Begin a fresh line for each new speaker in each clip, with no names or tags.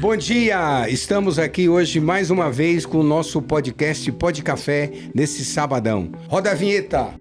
Bom dia! Estamos aqui hoje mais uma vez com o nosso podcast Pod Café nesse sabadão. Roda a vinheta!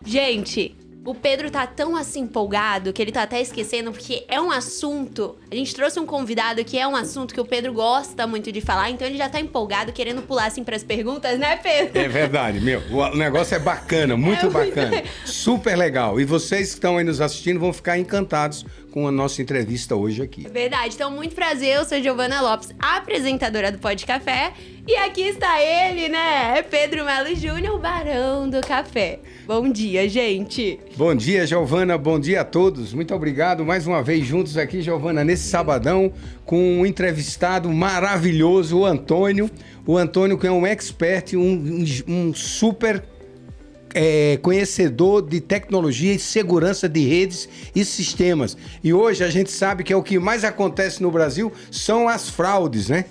Gente, o Pedro tá tão assim empolgado que ele tá até esquecendo, porque é um assunto. A gente trouxe um convidado que é um assunto que o Pedro gosta muito de falar, então ele já tá empolgado, querendo pular assim pras perguntas, né, Pedro?
É verdade, meu. O negócio é bacana, muito bacana. Super legal. E vocês que estão aí nos assistindo vão ficar encantados com a nossa entrevista hoje aqui.
É verdade. Então, muito prazer, eu sou Giovana Lopes, apresentadora do Pod Café. E aqui está ele, né? É Pedro Melo Júnior, o Barão do Café. Bom dia, gente.
Bom dia, Giovana. Bom dia a todos. Muito obrigado mais uma vez juntos aqui, Giovana, nesse sabadão com um entrevistado maravilhoso, o Antônio. O Antônio que é um expert, um super conhecedor de tecnologia e segurança de redes e sistemas. E hoje a gente sabe que o que mais acontece no Brasil são as fraudes, né?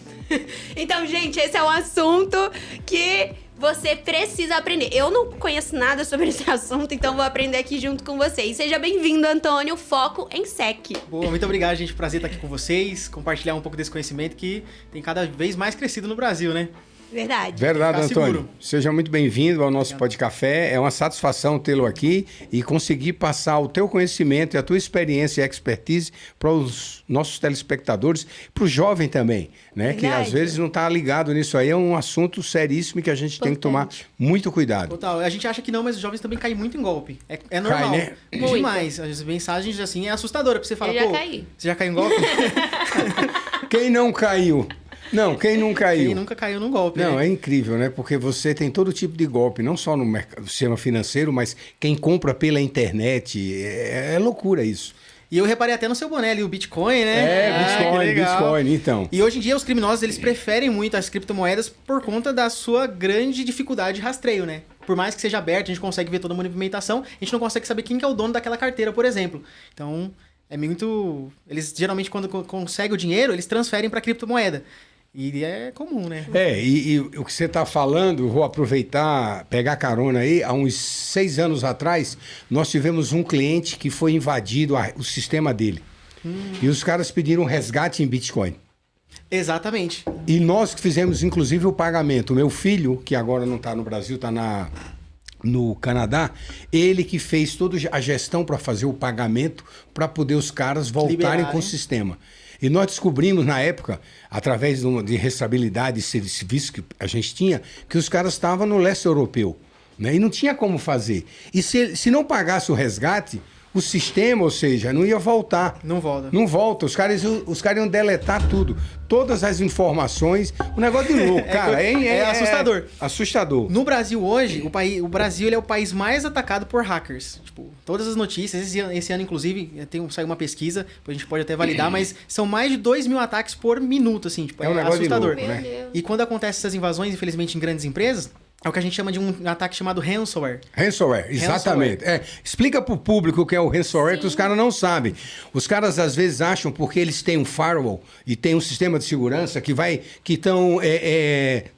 Então, gente, esse é um assunto que você precisa aprender. Eu não conheço nada sobre esse assunto, então vou aprender aqui junto com vocês. Seja bem-vindo, Antônio, Foco em SEC.
Boa, muito obrigado, gente. Prazer estar aqui com vocês, compartilhar um pouco desse conhecimento que tem cada vez mais crescido no Brasil, né?
Verdade.
Verdade, Antônio.
Seguro.
Seja muito bem-vindo ao nosso Pod Café. É uma satisfação tê-lo aqui e conseguir passar o teu conhecimento e a tua experiência e expertise para os nossos telespectadores, para o jovem também, né?
Verdade.
Que às vezes não está ligado nisso aí. É um assunto seríssimo que a gente tem que tomar muito cuidado.
Total. A gente acha que não, mas os jovens também caem muito em golpe. É normal.
Cai, né?
Demais. As mensagens, assim, é assustadora. Porque você fala,
Eu já caí.
você já caiu em golpe?
Quem não caiu? Não, quem não caiu?
Quem nunca caiu num golpe,
Não,
né?
é incrível, né? Porque você tem todo tipo de golpe, não só no sistema financeiro, mas quem compra pela internet. É loucura isso.
E eu reparei até no seu boné ali, o Bitcoin, né?
Bitcoin, então.
E hoje em dia os criminosos, eles preferem muito as criptomoedas por conta da sua grande dificuldade de rastreio, né? Por mais que seja aberto, a gente consegue ver toda a movimentação, a gente não consegue saber quem que é o dono daquela carteira, por exemplo. Então, é muito... Eles, geralmente, quando conseguem o dinheiro, eles transferem para criptomoeda. E é comum, né?
E o que você está falando, vou aproveitar, pegar carona aí. Há uns 6 anos atrás, nós tivemos um cliente que foi invadido o sistema dele. E os caras pediram um resgate em Bitcoin.
Exatamente.
E nós que fizemos, inclusive, o pagamento. O meu filho, que agora não está no Brasil, está no Canadá, ele que fez toda a gestão para fazer o pagamento para poder os caras voltarem com o sistema. E nós descobrimos na época, através de restabilidade e serviço que a gente tinha, que os caras estavam no leste europeu, né? E não tinha como fazer. E se não pagasse o resgate, o sistema, ou seja, não ia voltar.
Não volta.
Não volta. Os caras iam deletar tudo. Todas as informações. Um negócio de louco, cara.
É assustador.
Assustador.
No Brasil hoje, o Brasil ele é o país mais atacado por hackers. Tipo, todas as notícias, esse ano inclusive, saiu uma pesquisa, a gente pode até validar, mas são mais de 2.000 ataques por minuto, assim. Tipo,
é um negócio
assustador.
De louco, né?
E quando acontecem essas invasões, infelizmente, em grandes empresas, é o que a gente chama de um ataque chamado ransomware.
Ransomware, exatamente. Explica pro público o que é o ransomware, que os caras não sabem. Os caras às vezes acham, porque eles têm um firewall e têm um sistema de segurança que estão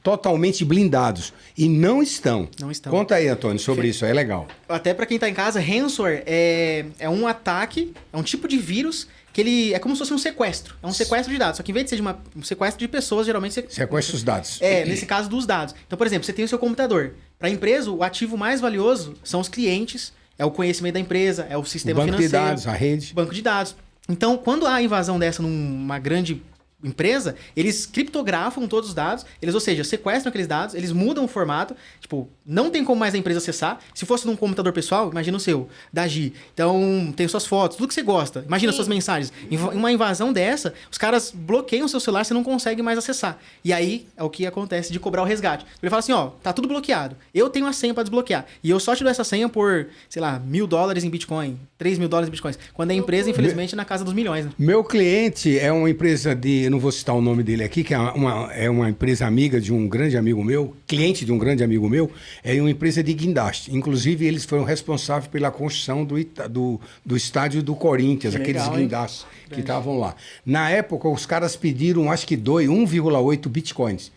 totalmente blindados. E não estão.
Não estão.
Conta aí, Antônio, sobre isso, é legal.
Até para quem tá em casa, ransomware é um ataque, é um tipo de vírus que ele é como se fosse um sequestro. É um sequestro de dados. Só que em vez de ser um sequestro de pessoas, geralmente você...
Sequestra os dados.
Nesse caso dos dados. Então, por exemplo, você tem o seu computador. Para a empresa, o ativo mais valioso são os clientes, é o conhecimento da empresa, é o sistema financeiro.
Banco de dados, a rede.
Banco de dados. Então, quando há invasão dessa numa grande empresa, eles criptografam todos os dados, ou seja, sequestram aqueles dados, eles mudam o formato, tipo, não tem como mais a empresa acessar. Se fosse num computador pessoal, imagina o seu, da Gi. Então, tem suas fotos, tudo que você gosta. Imagina suas mensagens. Em uma invasão dessa, os caras bloqueiam o seu celular, você não consegue mais acessar. E aí, é o que acontece de cobrar o resgate. Ele fala assim, ó, tá tudo bloqueado. Eu tenho a senha para desbloquear. E eu só te dou essa senha por, sei lá, $1.000 em Bitcoin, $3.000 em Bitcoins. Quando a empresa, infelizmente, na casa dos milhões, né?
Meu cliente é uma empresa eu não vou citar o nome dele aqui, que é uma empresa amiga de um grande amigo meu, cliente de um grande amigo meu, é uma empresa de guindaste. Inclusive, eles foram responsáveis pela construção do estádio do Corinthians, aqueles guindastes que estavam lá. Na época, os caras pediram, acho que 1,8 bitcoins,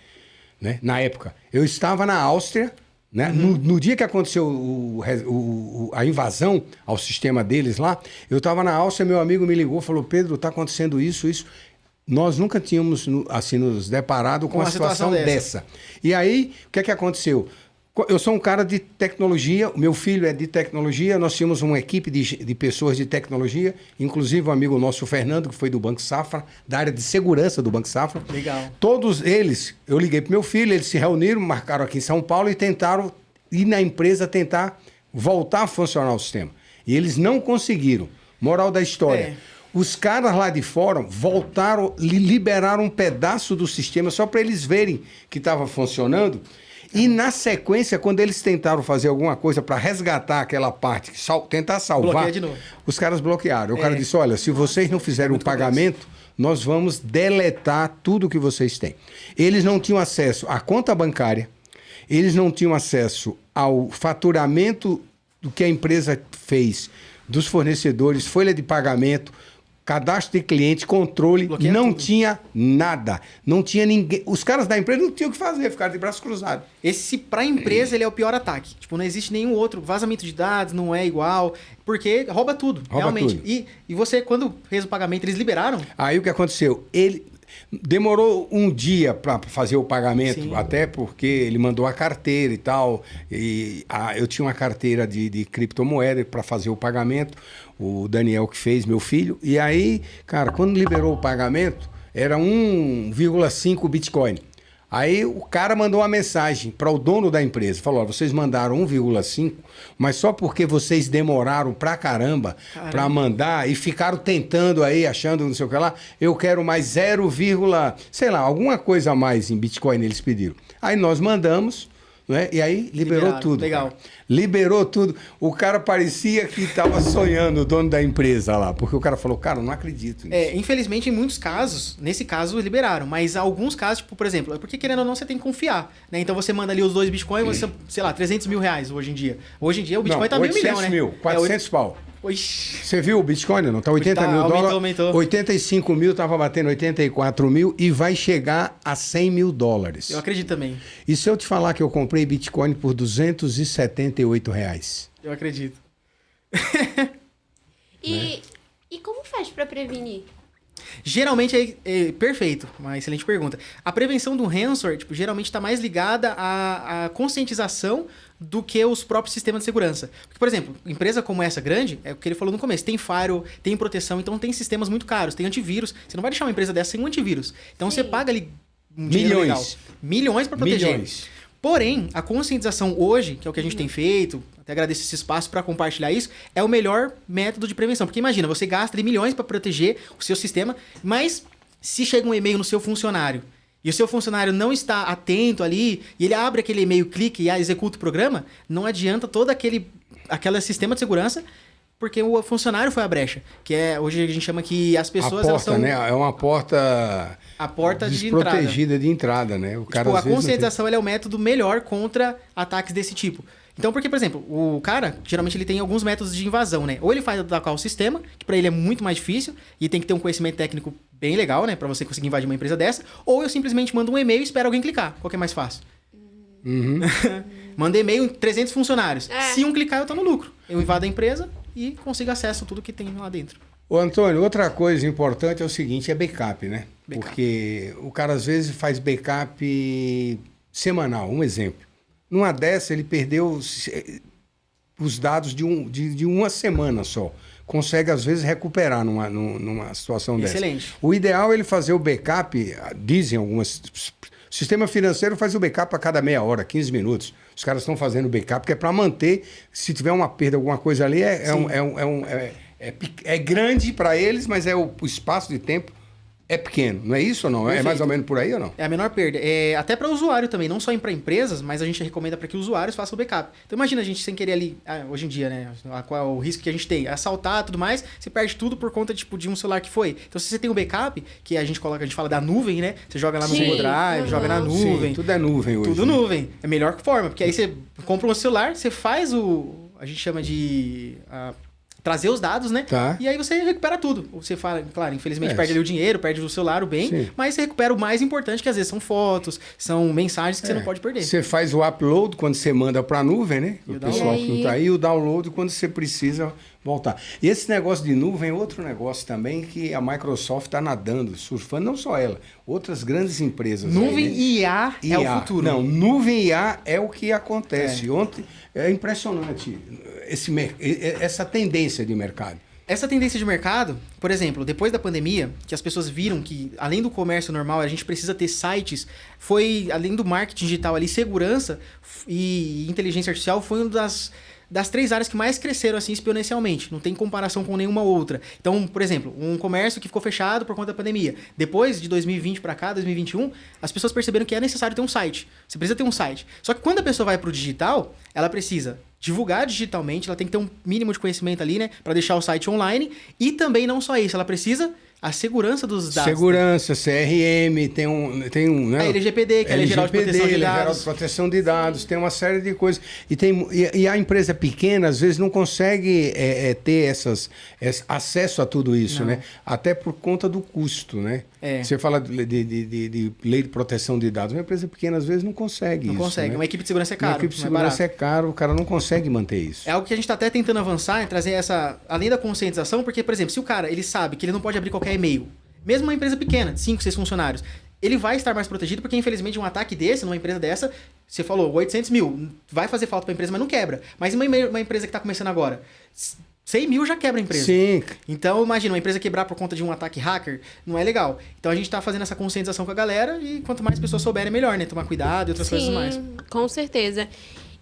né? Na época. Eu estava na Áustria, Né? No dia que aconteceu a invasão ao sistema deles lá, eu estava na Áustria, meu amigo me ligou, falou, Pedro, está acontecendo isso. Nós nunca tínhamos assim, nos deparado com uma situação dessa. E aí, o que é que aconteceu? Eu sou um cara de tecnologia, o meu filho é de tecnologia, nós tínhamos uma equipe de pessoas de tecnologia, inclusive um amigo nosso, o Fernando, que foi do Banco Safra, da área de segurança do Banco Safra.
Legal.
Todos eles, eu liguei para meu filho, eles se reuniram, marcaram aqui em São Paulo e tentaram ir na empresa tentar voltar a funcionar o sistema. E eles não conseguiram. Moral da história. Os caras lá de fora voltaram, liberaram um pedaço do sistema só para eles verem que estava funcionando. E na sequência, quando eles tentaram fazer alguma coisa para resgatar aquela parte, tentar salvar,
de novo.
Os caras bloquearam. O cara disse, olha, se vocês não fizerem o pagamento, nós vamos deletar tudo que vocês têm. Eles não tinham acesso à conta bancária, eles não tinham acesso ao faturamento do que a empresa fez, dos fornecedores, folha de pagamento, cadastro de cliente, controle, não tudo. Tinha nada. Não tinha ninguém. Os caras da empresa não tinham o que fazer, ficaram de braços cruzados.
Esse, pra empresa, ele é o pior ataque. Tipo, não existe nenhum outro. Vazamento de dados não é igual, porque rouba tudo, realmente. Tudo. E você, quando fez o pagamento, eles liberaram?
Aí o que aconteceu? Ele demorou um dia para fazer o pagamento, sim, até porque ele mandou a carteira e tal. Eu tinha uma carteira de criptomoeda para fazer o pagamento. O Daniel que fez, meu filho. E aí, cara, quando liberou o pagamento, era 1,5 Bitcoin. Aí o cara mandou uma mensagem para o dono da empresa. Falou, vocês mandaram 1,5, mas só porque vocês demoraram pra caramba para mandar e ficaram tentando aí, achando não sei o que lá, eu quero mais 0, sei lá, alguma coisa a mais em Bitcoin eles pediram. Aí nós mandamos, né? E aí liberou tudo.
Legal.
Cara. Liberou tudo. O cara parecia que estava sonhando, o dono da empresa lá. Porque o cara falou, cara, não acredito nisso.
Infelizmente, em muitos casos, nesse caso, liberaram. Mas alguns casos, tipo, por exemplo, porque querendo ou não, você tem que confiar. Né? Então você manda ali os 2 Bitcoins, você, sei lá, 300 mil reais hoje em dia. Hoje em dia o Bitcoin tá meio milhão, né?
800 mil, 400 pau.
Oxi.
Você viu o Bitcoin? Não, tá 80 mil dólares.
Aumentou.
85 mil, tava batendo 84 mil e vai chegar a 100 mil dólares.
Eu acredito também.
E se eu te falar que eu comprei Bitcoin por 278 reais?
Eu acredito.
E como faz para prevenir?
Geralmente é perfeito, uma excelente pergunta. A prevenção do ransomware, tipo, geralmente está mais ligada à conscientização do que os próprios sistemas de segurança. Porque, por exemplo, empresa como essa grande, é o que ele falou no começo, tem firewall, tem proteção, então tem sistemas muito caros, tem antivírus. Você não vai deixar uma empresa dessa sem um antivírus. Então você paga ali milhões para proteger. Milhões. Porém, a conscientização hoje, que é o que a gente tem feito, até agradeço esse espaço para compartilhar isso, é o melhor método de prevenção. Porque imagina, você gasta ali milhões para proteger o seu sistema, mas se chega um e-mail no seu funcionário e o seu funcionário não está atento ali, e ele abre aquele e-mail, clica e executa o programa, não adianta todo aquele sistema de segurança, porque o funcionário foi a brecha. Que é, hoje a gente chama que as pessoas...
A porta, né? É uma porta...
A porta
desprotegida de entrada, né? O cara,
a conscientização é o método melhor contra ataques desse tipo. Então, porque, por exemplo, o cara, geralmente ele tem alguns métodos de invasão, né? Ou ele faz atacar o sistema, que para ele é muito mais difícil, e tem que ter um conhecimento técnico bem legal, né? Para você conseguir invadir uma empresa dessa. Ou eu simplesmente mando um e-mail e espero alguém clicar. Qual que é mais fácil? Manda e-mail em 300 funcionários. Se um clicar, eu tô no lucro. Eu invado a empresa e consigo acesso a tudo que tem lá dentro.
Ô, Antônio, outra coisa importante é o seguinte, é backup, né? Porque o cara às vezes faz backup semanal. Um exemplo. Numa dessa, ele perdeu os dados de uma semana só. Consegue, às vezes, recuperar numa situação dessa.
Excelente.
O ideal é ele fazer o backup, dizem algumas... O sistema financeiro faz o backup a cada meia hora, 15 minutos. Os caras estão fazendo backup, que é para manter, se tiver uma perda, alguma coisa ali, é grande para eles, mas o espaço de tempo é pequeno. Não é isso ou não? Perfeito. É mais ou menos por aí ou não?
É a menor perda. Até para o usuário também, não só para empresas, mas a gente recomenda para que usuários façam o backup. Então imagina a gente sem querer ali, hoje em dia, né? Qual é o risco que a gente tem? Assaltar, tudo mais, você perde tudo por conta de um celular que foi. Então se você tem o backup, que a gente fala da nuvem, né? Você joga lá no Google Drive, joga na nuvem.
Sim, tudo é nuvem hoje.
Tudo nuvem. É a melhor forma, porque aí você compra um celular, você faz a gente chama de... trazer os dados, né?
Tá.
E aí você recupera tudo. Você fala, claro, infelizmente perde ali o dinheiro, perde o celular, o bem,
Sim.
mas você recupera o mais importante, que às vezes são fotos, são mensagens que você não pode perder.
Você faz o upload quando você manda para a nuvem, né?
E o
O pessoal que não tá aí, o download quando você precisa voltar. E esse negócio de nuvem é outro negócio também que a Microsoft está nadando, surfando, não só ela, outras grandes empresas.
Nuvem
aí, né?
IA é o futuro.
Não, nuvem IA é o que acontece. Ontem é impressionante essa tendência de mercado.
Essa tendência de mercado, por exemplo, depois da pandemia, que as pessoas viram que, além do comércio normal, a gente precisa ter sites, foi, além do marketing digital ali, segurança e inteligência artificial foi uma das 3 áreas que mais cresceram assim exponencialmente. Não tem comparação com nenhuma outra. Então, por exemplo, um comércio que ficou fechado por conta da pandemia. Depois de 2020 para cá, 2021, as pessoas perceberam que é necessário ter um site. Você precisa ter um site. Só que quando a pessoa vai para o digital, ela precisa divulgar digitalmente, ela tem que ter um mínimo de conhecimento ali, né, para deixar o site online. E também não só isso, ela precisa a segurança dos dados.
Segurança, CRM, tem um né?
A LGPD, que é a Lei Geral de Proteção de
Lei Geral
Dados.
de Proteção de Dados, tem uma série de coisas. E a empresa pequena, às vezes, não consegue ter acesso a tudo isso,
Não.
né? Até por conta do custo, né?
É.
Você fala de lei de proteção de dados. Uma empresa pequena, às vezes, não consegue
Não
isso.
consegue.
Né?
Uma equipe de segurança é caro.
Uma equipe de
não é
segurança
barato.
é caro, o cara não consegue manter isso.
É algo que a gente está até tentando avançar, trazer essa, além da conscientização, porque, por exemplo, se o cara ele sabe que ele não pode abrir qualquer e-mail, mesmo uma empresa pequena, de 5, 6 funcionários, ele vai estar mais protegido, porque infelizmente um ataque desse, numa empresa dessa, você falou 800 mil, vai fazer falta para a empresa, mas não quebra. Mas uma empresa que está começando agora, 100 mil já quebra a empresa.
Sim.
Então, imagina, uma empresa quebrar por conta de um ataque hacker, não é legal. Então, a gente está fazendo essa conscientização com a galera e quanto mais pessoas souberem, melhor, né? Tomar cuidado e outras coisas mais.
Com certeza.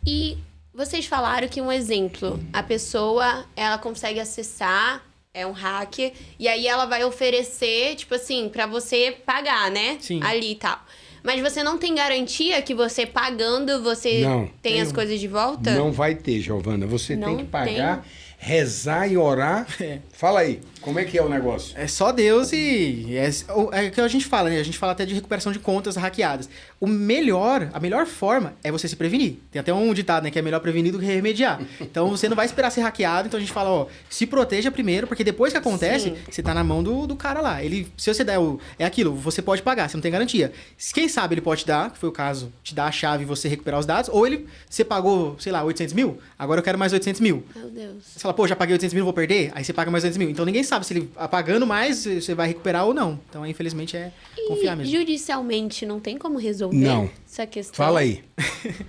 E vocês falaram que um exemplo, a pessoa, ela consegue acessar, é um hacker, e aí ela vai oferecer, tipo assim, pra você pagar, né?
Sim.
Ali e tal. Mas você não tem garantia que você pagando, você
Não.
tem as coisas de volta?
Não vai ter, Giovana. Você
Não
tem que pagar, rezar e orar. Fala aí, como é que é o negócio?
É só Deus e... É o que a gente fala, né? A gente fala até de recuperação de contas hackeadas. A melhor forma é você se prevenir. Tem até um ditado, né? Que é melhor prevenir do que remediar. Então, você não vai esperar ser hackeado. Então, a gente fala, ó, se proteja primeiro, porque depois que acontece,
Sim.
você tá na mão do cara lá. Se você der é aquilo, você pode pagar, você não tem garantia. Quem sabe ele pode te dar, que foi o caso, te dar a chave e você recuperar os dados, ou você pagou, sei lá, 800 mil, agora eu quero mais 800 mil.
Meu Deus.
Você fala, pô, já paguei 800 mil, vou perder? Aí você paga mais 800 mil. Então ninguém sabe se ele pagando mais, você vai recuperar ou não. Então, infelizmente, é confiar
E
mesmo.
judicialmente não tem como resolver
Não.
essa questão?
Fala aí.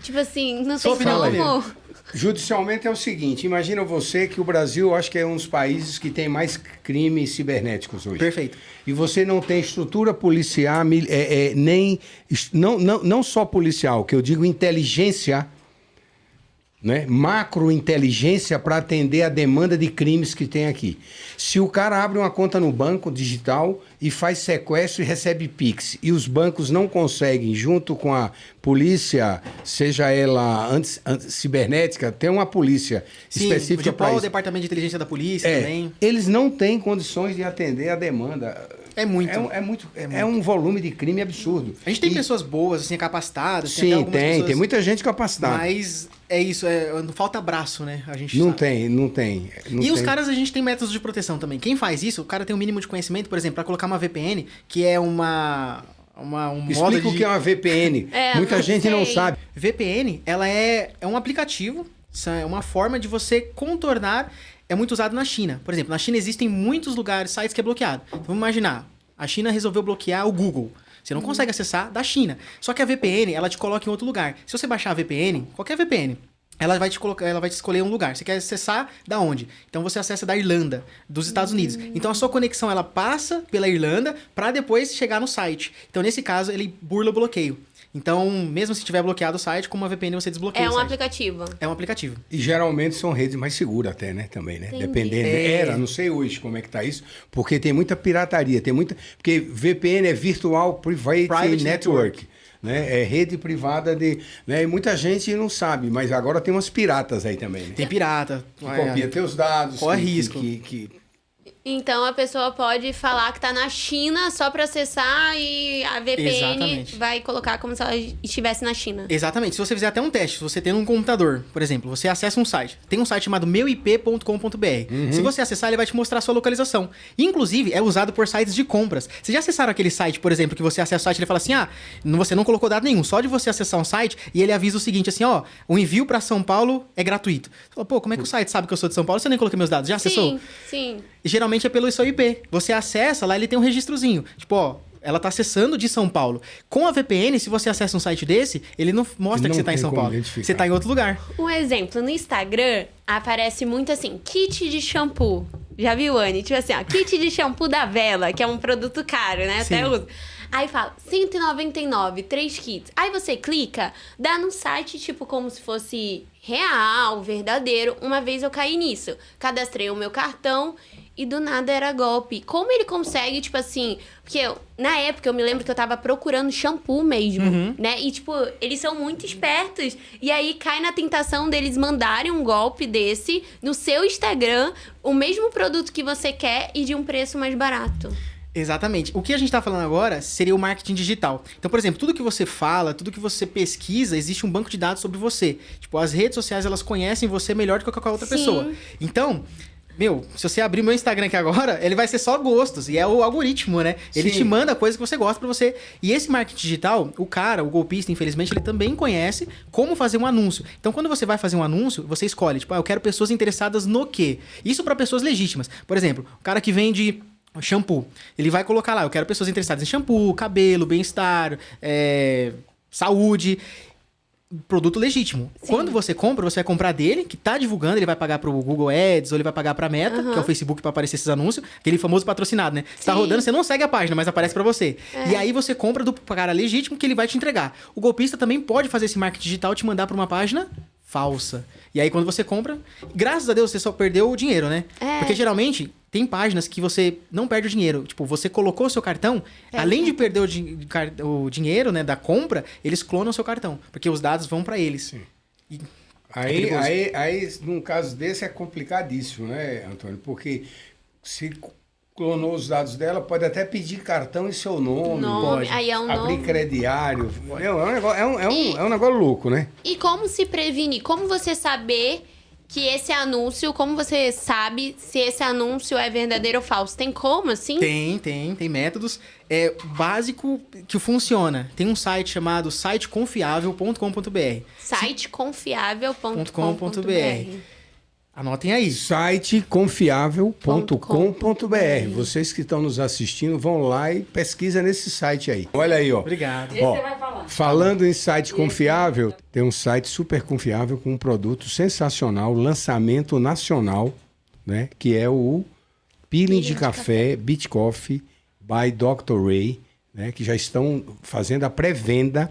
Tipo assim, não
Sua
tem
opinião,
como.
Judicialmente é o seguinte, imagina você que o Brasil, eu acho que é um dos países que tem mais crimes cibernéticos hoje.
Perfeito.
E você não tem estrutura policial, não só policial, que eu digo inteligência, né? Macrointeligência para atender a demanda de crimes que tem aqui. Se o cara abre uma conta no banco digital e faz sequestro e recebe Pix, e os bancos não conseguem, junto com a polícia, seja ela cibernética, tem uma polícia específica para
o
isso.
departamento de inteligência da polícia também.
Eles não têm condições de atender a demanda.
É muito.
É um volume de crime absurdo.
A gente tem pessoas boas, assim, capacitadas.
Sim,
algumas pessoas,
tem muita gente capacitada.
Mas é isso, não falta braço, né? A gente
Não
sabe.
tem.
E os caras, a gente tem métodos de proteção também. Quem faz isso, o cara tem um mínimo de conhecimento, por exemplo, para colocar uma VPN, que é um modo
Explica o
de...
que é uma VPN. Muita
não
gente não
sei.
sabe.
VPN, ela é um aplicativo, é uma forma de você contornar, é muito usado na China. Por exemplo, na China existem muitos lugares, sites que é bloqueado. Então, vamos imaginar, a China resolveu bloquear o Google. Você não consegue acessar da China. Só que a VPN, ela te coloca em outro lugar. Se você baixar a VPN, qualquer VPN, ela vai te escolher um lugar. Você quer acessar da onde? Então você acessa da Irlanda, dos Estados Unidos. Então a sua conexão ela passa pela Irlanda para depois chegar no site. Então nesse caso ele burla o bloqueio. Então, mesmo se tiver bloqueado o site, com uma VPN você desbloqueia
É
o
um
site.
aplicativo.
É um aplicativo.
E geralmente são redes mais seguras até, né? Também, né?
Entendi.
Dependendo.
É.
Não sei hoje como é que tá isso, porque tem muita pirataria, porque VPN é Virtual Private Network. Né? É rede privada né? E muita gente não sabe, mas agora tem umas piratas aí também. Né?
Tem pirata.
Que copia teus dados.
Corre risco.
Então a pessoa pode falar que tá na China só pra acessar e a VPN
Exatamente.
vai colocar como se ela estivesse na China.
Exatamente. Se você fizer até um teste, se você tem um computador, por exemplo, você acessa um site. Tem um site chamado meuip.com.br. Se você acessar, ele vai te mostrar a sua localização. Inclusive, é usado por sites de compras. Vocês já acessaram aquele site, por exemplo, que você acessa o site e ele fala assim, você não colocou dado nenhum. Só de você acessar um site e ele avisa o seguinte, assim, o envio pra São Paulo é gratuito. Você fala, pô, como é que o site sabe que eu sou de São Paulo se eu nem coloquei meus dados? Já acessou?
Sim.
E geralmente é pelo seu IP. Você acessa, lá ele tem um registrozinho. Tipo, ela tá acessando de São Paulo. Com a VPN, se você acessa um site desse, ele não mostra que você tá em São Paulo. Você tá em outro lugar.
Um exemplo, no Instagram aparece muito assim, kit de shampoo. Já viu, Anny? Tipo assim, kit de shampoo da Vela, que é um produto caro, né?
Sim.
Até uso. Aí fala, 199, 3 kits. Aí você clica, dá num site tipo como se fosse real, verdadeiro. Uma vez eu caí nisso. Cadastrei o meu cartão e do nada era golpe. Como ele consegue, tipo assim... Porque na época eu me lembro que eu tava procurando shampoo mesmo, né? E tipo, eles são muito espertos. E aí cai na tentação deles mandarem um golpe desse no seu Instagram, o mesmo produto que você quer e de um preço mais barato.
Exatamente. O que a gente tá falando agora seria o marketing digital. Então, por exemplo, tudo que você fala, tudo que você pesquisa, existe um banco de dados sobre você. Tipo, as redes sociais, elas conhecem você melhor do que qualquer outra pessoa. Então, se você abrir meu Instagram aqui agora, ele vai ser só gostos. E é o algoritmo, né? Ele te manda coisa que você gosta pra você. E esse marketing digital, o golpista, infelizmente, ele também conhece como fazer um anúncio. Então, quando você vai fazer um anúncio, você escolhe, tipo, eu quero pessoas interessadas no quê? Isso pra pessoas legítimas. Por exemplo, o cara que vende shampoo. Ele vai colocar lá, eu quero pessoas interessadas em shampoo, cabelo, bem-estar, saúde. Produto legítimo. Sim. Quando você compra, você vai comprar dele, que tá divulgando, ele vai pagar pro Google Ads, ou ele vai pagar pra Meta, que é o Facebook pra aparecer esses anúncios, aquele famoso patrocinado, né? Você tá rodando, você não segue a página, mas aparece pra você. E aí você compra do cara legítimo que ele vai te entregar. O golpista também pode fazer esse marketing digital e te mandar pra uma página falsa. E aí quando você compra, graças a Deus você só perdeu o dinheiro, né? Porque geralmente tem páginas que você não perde o dinheiro. Tipo, você colocou o seu cartão, além de perder o dinheiro, né, da compra, eles clonam o seu cartão. Porque os dados vão pra eles.
Sim. Aí, num caso desse, é complicadíssimo, né, Antônio? Porque se clonou os dados dela, pode até pedir cartão em seu nome.
Pode. Aí
abrir crediário. É um negócio louco, né?
E como se prevenir? Como você saber que esse anúncio, como você sabe se esse anúncio é verdadeiro ou falso? Tem como, assim?
Tem métodos. É básico que funciona. Tem um site chamado siteconfiável.com.br.
Siteconfiável.com.br.
Anotem aí.
Siteconfiável.com.br. Vocês que estão nos assistindo, vão lá e pesquisa nesse site aí. Olha aí, ó.
Obrigado.
Esse você vai falar.
Falando em site confiável, tem um site super confiável com um produto sensacional, lançamento nacional, né? Que é o Peeling de Café Beach Coffee by Dr. Ray, né? Que já estão fazendo a pré-venda.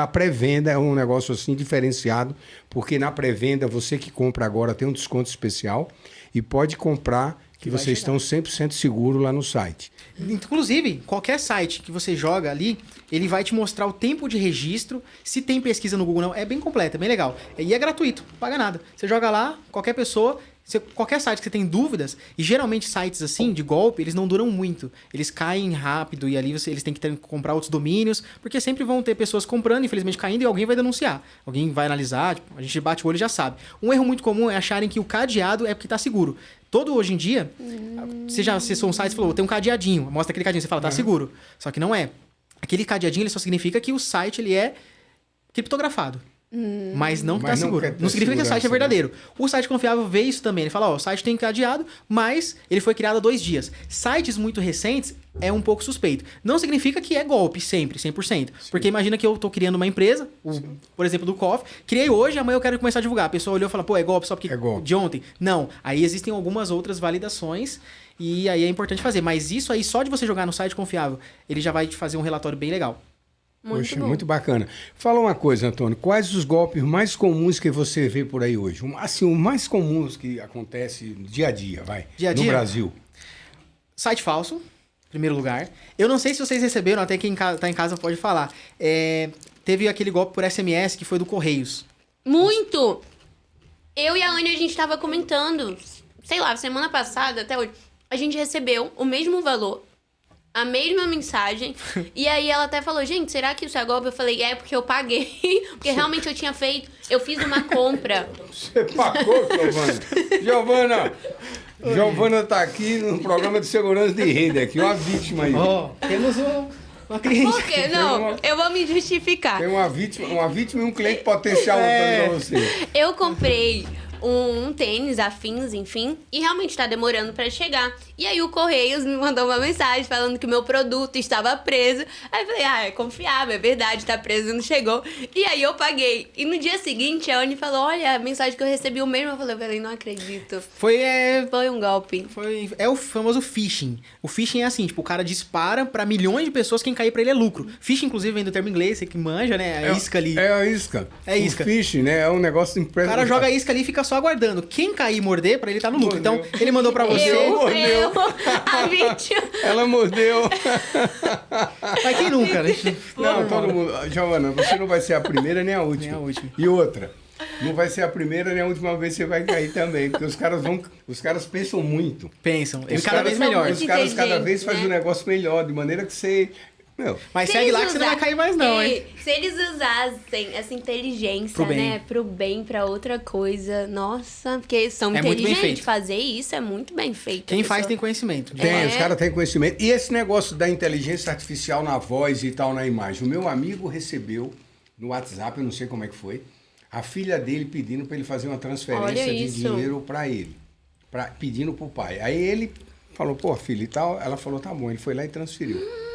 A pré-venda é um negócio assim diferenciado, porque na pré-venda você que compra agora tem um desconto especial e pode comprar que vocês estão 100% seguros lá no site.
Inclusive, qualquer site que você joga ali, ele vai te mostrar o tempo de registro, se tem pesquisa no Google ou não. É bem completo, é bem legal. E é gratuito, não paga nada. Você joga lá, qualquer pessoa... Qualquer site que você tem dúvidas, e geralmente sites assim, de golpe, eles não duram muito. Eles caem rápido e ali eles têm que comprar outros domínios, porque sempre vão ter pessoas comprando, infelizmente caindo, e alguém vai denunciar. Alguém vai analisar, tipo, a gente bate o olho e já sabe. Um erro muito comum é acharem que o cadeado é porque tá seguro. Hoje em dia, você já acessou um site e falou, tem um cadeadinho, mostra aquele cadeadinho, você fala, tá seguro. Só que não é. Aquele cadeadinho, ele só significa que o site, ele é criptografado. Mas não que tá seguro. Não significa que o site é verdadeiro. O site confiável vê isso também. Ele fala, o site tem cadeado, mas ele foi criado há 2 dias. Sites muito recentes é um pouco suspeito. Não significa que é golpe sempre, 100%. Sim. Porque imagina que eu tô criando uma empresa, por exemplo, do Coffee, criei hoje, amanhã eu quero começar a divulgar. A pessoa olhou e falou, é golpe só porque de ontem. Não. Aí existem algumas outras validações e aí é importante fazer. Mas isso aí, só de você jogar no site confiável, ele já vai te fazer um relatório bem legal.
Muito bacana. Fala uma coisa, Antônio. Quais os golpes mais comuns que você vê por aí hoje? Assim, o mais comuns que acontece dia a dia, no Brasil.
Site falso, em primeiro lugar. Eu não sei se vocês receberam, até quem tá em casa pode falar. Teve aquele golpe por SMS que foi do Correios.
Muito! Eu e a Anny, a gente tava comentando sei lá, semana passada até hoje, a gente recebeu o mesmo valor, a mesma mensagem. E aí ela até falou, gente, será que isso é golpe? Eu falei, é porque eu paguei. Porque realmente eu fiz uma compra.
Você pagou, Giovana? Giovana tá aqui no programa de segurança de rede aqui, uma vítima aí.
Temos uma cliente.
Por quê? Não, eu vou me justificar.
Tem uma vítima e um cliente potencial pra você.
Eu comprei um tênis, afins, enfim, e realmente tá demorando pra chegar. E aí o Correios me mandou uma mensagem falando que o meu produto estava preso. Aí eu falei, é confiável, é verdade, tá preso, não chegou. E aí eu paguei. E no dia seguinte a Anne falou, olha, a mensagem que eu recebi o mesmo. Eu falei, não acredito. Foi um golpe.
É o famoso phishing. O phishing é assim, tipo, o cara dispara pra milhões de pessoas, quem cair pra ele é lucro. Phishing, inclusive, vem do termo inglês, você que manja, né? A isca ali.
É a isca.
É isca.
O phishing, né? É um negócio impressionante.
O cara joga a isca ali e fica só aguardando. Quem cair e morder, pra ele tá no lucro.
Mordeu.
Então, ele mandou pra você.
A vítima.
Ela mordeu.
Mas quem nunca, né?
Não, todo mundo. Giovana, você não vai ser a primeira nem a última.
Nem a última.
E outra, não vai ser a primeira nem a última vez que você vai cair também. Porque os caras pensam muito.
Pensam.
Os
Cada vez melhor.
Os caras cada vez
inteligentes,
fazem um negócio melhor, de maneira que você...
Mas segue lá que você não vai cair mais não, hein?
Se eles usassem essa inteligência,
Pro bem.
né, pro bem, pra outra coisa, nossa, porque são
É muito bem
inteligentes.
feito.
Fazer isso é muito bem feito.
Quem
A
faz
pessoa-
tem conhecimento.
Os caras têm conhecimento. E esse negócio da inteligência artificial na voz e tal, na imagem. O meu amigo recebeu no WhatsApp, eu não sei como é que foi, a filha dele pedindo para ele fazer uma transferência
Olha
de
isso.
dinheiro para ele. Pedindo pro pai. Aí ele falou, pô, filho e tal. Ela falou, tá bom. Ele foi lá e transferiu.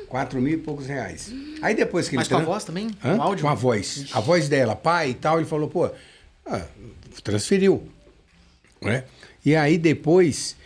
4 mil e poucos reais. Aí depois que
Mas
ele...
com a voz também?
Hã?
Com áudio?
Com a voz. A voz dela, pai e tal. Ele falou, pô, transferiu. Né? E aí depois,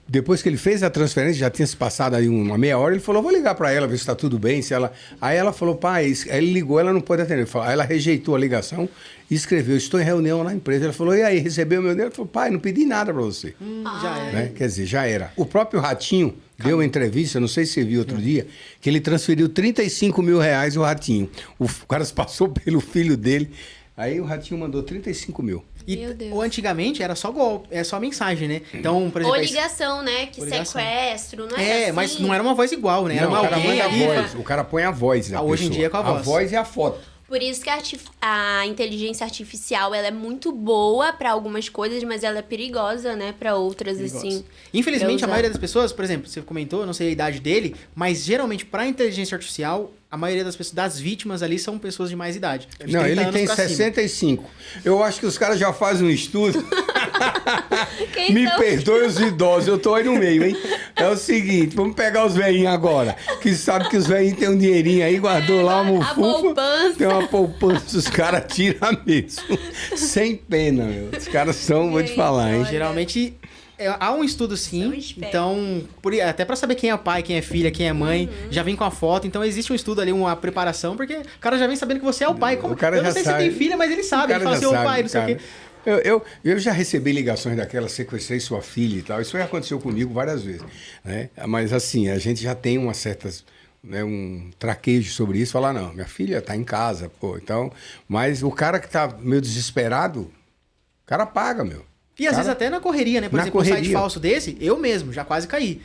depois que ele fez a transferência, já tinha se passado aí uma meia hora, ele falou, vou ligar para ela, ver se está tudo bem. Se ela... Aí ela falou, pai, aí ele ligou, ela não pode atender. Aí ela rejeitou a ligação e escreveu, estou em reunião na empresa. Ela falou, e aí, recebeu meu dinheiro? Ele falou, pai, não pedi nada para você.
Já é.
Né? Quer dizer, já era. O próprio Ratinho deu uma entrevista, não sei se você viu outro dia, que ele transferiu 35 mil reais o Ratinho. O cara se passou pelo filho dele, aí o Ratinho mandou 35 mil.
E
Meu Deus.
ou antigamente era só golpe, é só mensagem, né? Então, por exemplo...
Ou ligação, né? Que
Ou ligação.
sequestro, não é assim?
Mas não era uma voz igual, né? Era
Não,
uma
o cara
alguém
manda a
ali...
voz, o cara põe a voz da
Hoje em
pessoa.
dia é com a voz.
A voz e a foto.
Por isso que a inteligência artificial, ela é muito boa pra algumas coisas, mas ela é perigosa, né, pra outras, assim.
Infelizmente,
pra
a
usar.
maioria das pessoas, por exemplo, você comentou, eu não sei a idade dele, mas geralmente pra inteligência artificial, a maioria das pessoas, das vítimas ali, são pessoas de mais idade. De
Não,
30
ele
anos
tem
pra cima.
65. Eu acho que os caras já fazem um estudo.
Quem
Me
são?
perdoe os idosos, eu tô aí no meio, hein? É o seguinte, vamos pegar os velhinhos agora, que sabe que os velhinhos têm um dinheirinho aí, guardou lá uma
a
mufufa.
poupança.
Tem uma poupança, os caras tiram mesmo. Sem pena, meu. Os caras são, vou te
Gente,
falar, hein?
olha.
Geralmente, há um estudo sim,
São espertos.
então, até pra saber quem é pai, quem é filha, quem é mãe, já vem com a foto, então existe um estudo ali, uma preparação, porque o cara já vem sabendo que você é o pai. Como,
O cara
eu não
já
sei
sabe.
se tem filha, mas ele sabe, ele fala assim, ô pai, não sei o quê.
Eu já recebi ligações daquela, sequestrei sua filha e tal. Isso já aconteceu comigo várias vezes. Né? Mas assim, a gente já tem umas certas, né, um traquejo sobre isso. Falar, não, minha filha tá em casa, pô. Então, mas o cara que tá meio desesperado, o cara paga, meu.
E às vezes até na correria, né? Por
Na
exemplo, um site
correria.
falso desse, eu mesmo já quase caí.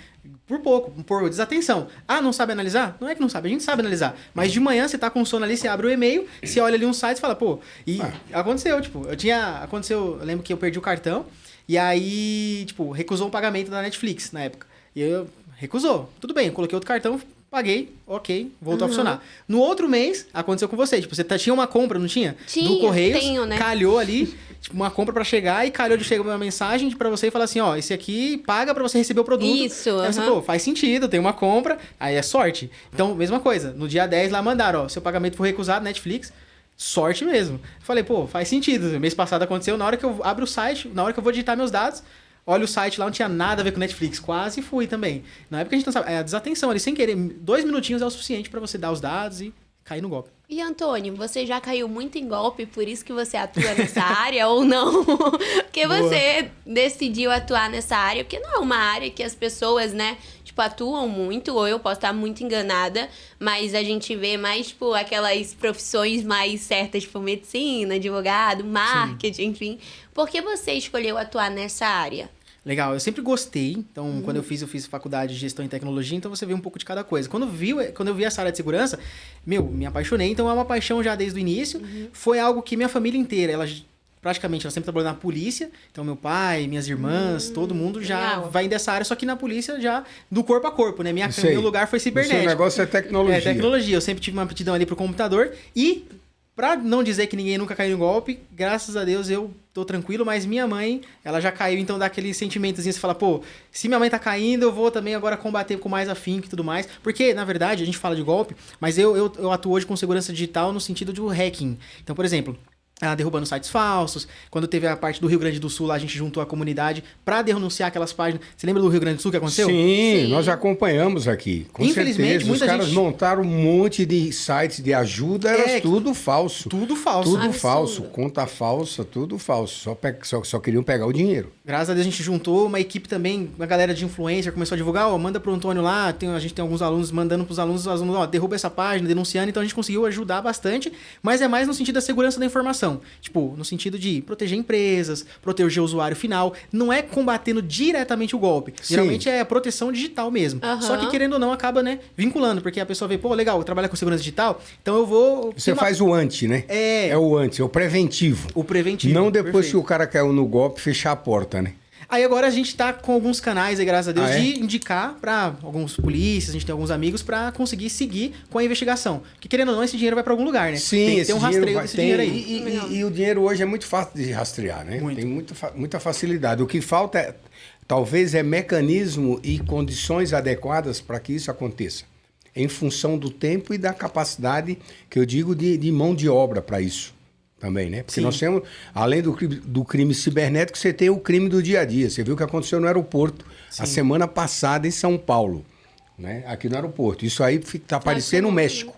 Por pouco, por desatenção. Ah, não sabe analisar? Não é que não sabe, a gente sabe analisar. Mas de manhã você tá com sono ali, você abre o e-mail, você olha ali um site e fala, pô, e aconteceu, tipo, eu lembro que eu perdi o cartão, e aí, tipo, recusou o pagamento da Netflix na época. E eu, recusou, tudo bem, eu coloquei outro cartão, paguei, ok, voltou a funcionar. No outro mês, aconteceu com você, tipo, você tinha uma compra, não tinha?
Tinha,
do Correios,
tenho, né?
calhou ali, tipo, uma compra pra chegar e calhou de chegar uma mensagem pra você e falar assim, ó, esse aqui paga pra você receber o produto.
Isso,
Aí você,
aham.
pô, faz sentido, tem uma compra, aí é sorte. Então, mesma coisa, no dia 10 lá mandaram, ó, seu pagamento foi recusado, Netflix, sorte mesmo. Falei, pô, faz sentido, mês passado aconteceu, na hora que eu abro o site, na hora que eu vou digitar meus dados, olha o site lá, não tinha nada a ver com Netflix, quase fui também. Na época a gente não sabe, é a desatenção ali, sem querer, 2 minutinhos é o suficiente pra você dar os dados e cair no golpe.
E Antônio, você já caiu muito em golpe, por isso que você atua nessa área ou não? Porque você decidiu atuar nessa área, porque não é uma área que as pessoas, né, tipo, atuam muito, ou eu posso estar muito enganada, mas a gente vê mais, tipo, aquelas profissões mais certas, tipo, medicina, advogado, marketing, enfim. Por que você escolheu atuar nessa área?
Legal, eu sempre gostei. Então, quando eu fiz faculdade de gestão e tecnologia, então você vê um pouco de cada coisa. Quando eu vi essa área de segurança, me apaixonei. Então, é uma paixão já desde o início. Foi algo que minha família inteira, praticamente, ela sempre trabalhou na polícia. Então, meu pai, minhas irmãs, todo mundo já vai dessa área, só que na polícia já do corpo a corpo, né? Meu lugar foi cibernético.
O seu negócio é tecnologia.
É, tecnologia. Eu sempre tive uma aptidão ali pro computador e... Pra não dizer que ninguém nunca caiu em golpe, graças a Deus eu tô tranquilo, mas minha mãe, ela já caiu, então dá aquele sentimentozinho, você fala, pô, se minha mãe tá caindo, eu vou também agora combater com mais afinco e tudo mais. Porque, na verdade, a gente fala de golpe, mas eu atuo hoje com segurança digital no sentido de hacking. Então, por exemplo... derrubando sites falsos. Quando teve a parte do Rio Grande do Sul, lá a gente juntou a comunidade pra denunciar aquelas páginas. Você lembra do Rio Grande do Sul que aconteceu?
Sim, nós acompanhamos aqui. Com
Infelizmente,
certeza, os caras montaram um monte de sites de ajuda, era tudo falso.
Tudo falso.
Tudo
Absurdo.
falso, conta falsa, tudo falso. Só queriam pegar o dinheiro.
Graças a Deus a gente juntou uma equipe também, uma galera de influencer, começou a divulgar, manda pro Antônio lá, a gente tem alguns alunos mandando pros alunos, os alunos, derruba essa página, denunciando, então a gente conseguiu ajudar bastante, mas é mais no sentido da segurança da informação. Tipo, no sentido de proteger empresas, proteger o usuário final, não é combatendo diretamente o golpe.
Sim.
Geralmente é proteção digital mesmo. Só que querendo ou não, acaba, né, vinculando, porque a pessoa vê, pô, legal, eu trabalho com segurança digital, então eu vou...
Você faz o anti, né? É o anti, é o preventivo.
O preventivo.
Não depois
perfeito.
que o cara caiu no golpe, fechar a porta, né?
Aí agora a gente tá com alguns canais aí, graças a Deus, de indicar pra alguns polícias, a gente tem alguns amigos pra conseguir seguir com a investigação. Porque querendo ou não, esse dinheiro vai pra algum lugar, né?
Sim,
tem que ter um rastreio desse dinheiro aí.
E o dinheiro hoje é muito fácil de rastrear, né?
Muito.
Tem muita facilidade. O que falta, talvez, é mecanismo e condições adequadas para que isso aconteça. Em função do tempo e da capacidade, que eu digo, de mão de obra para isso. Também, né? Porque nós temos, além do crime cibernético, você tem o crime do dia a dia. Você viu o que aconteceu no aeroporto a semana passada em São Paulo, né? Aqui no aeroporto. Isso aí está aparecendo no México.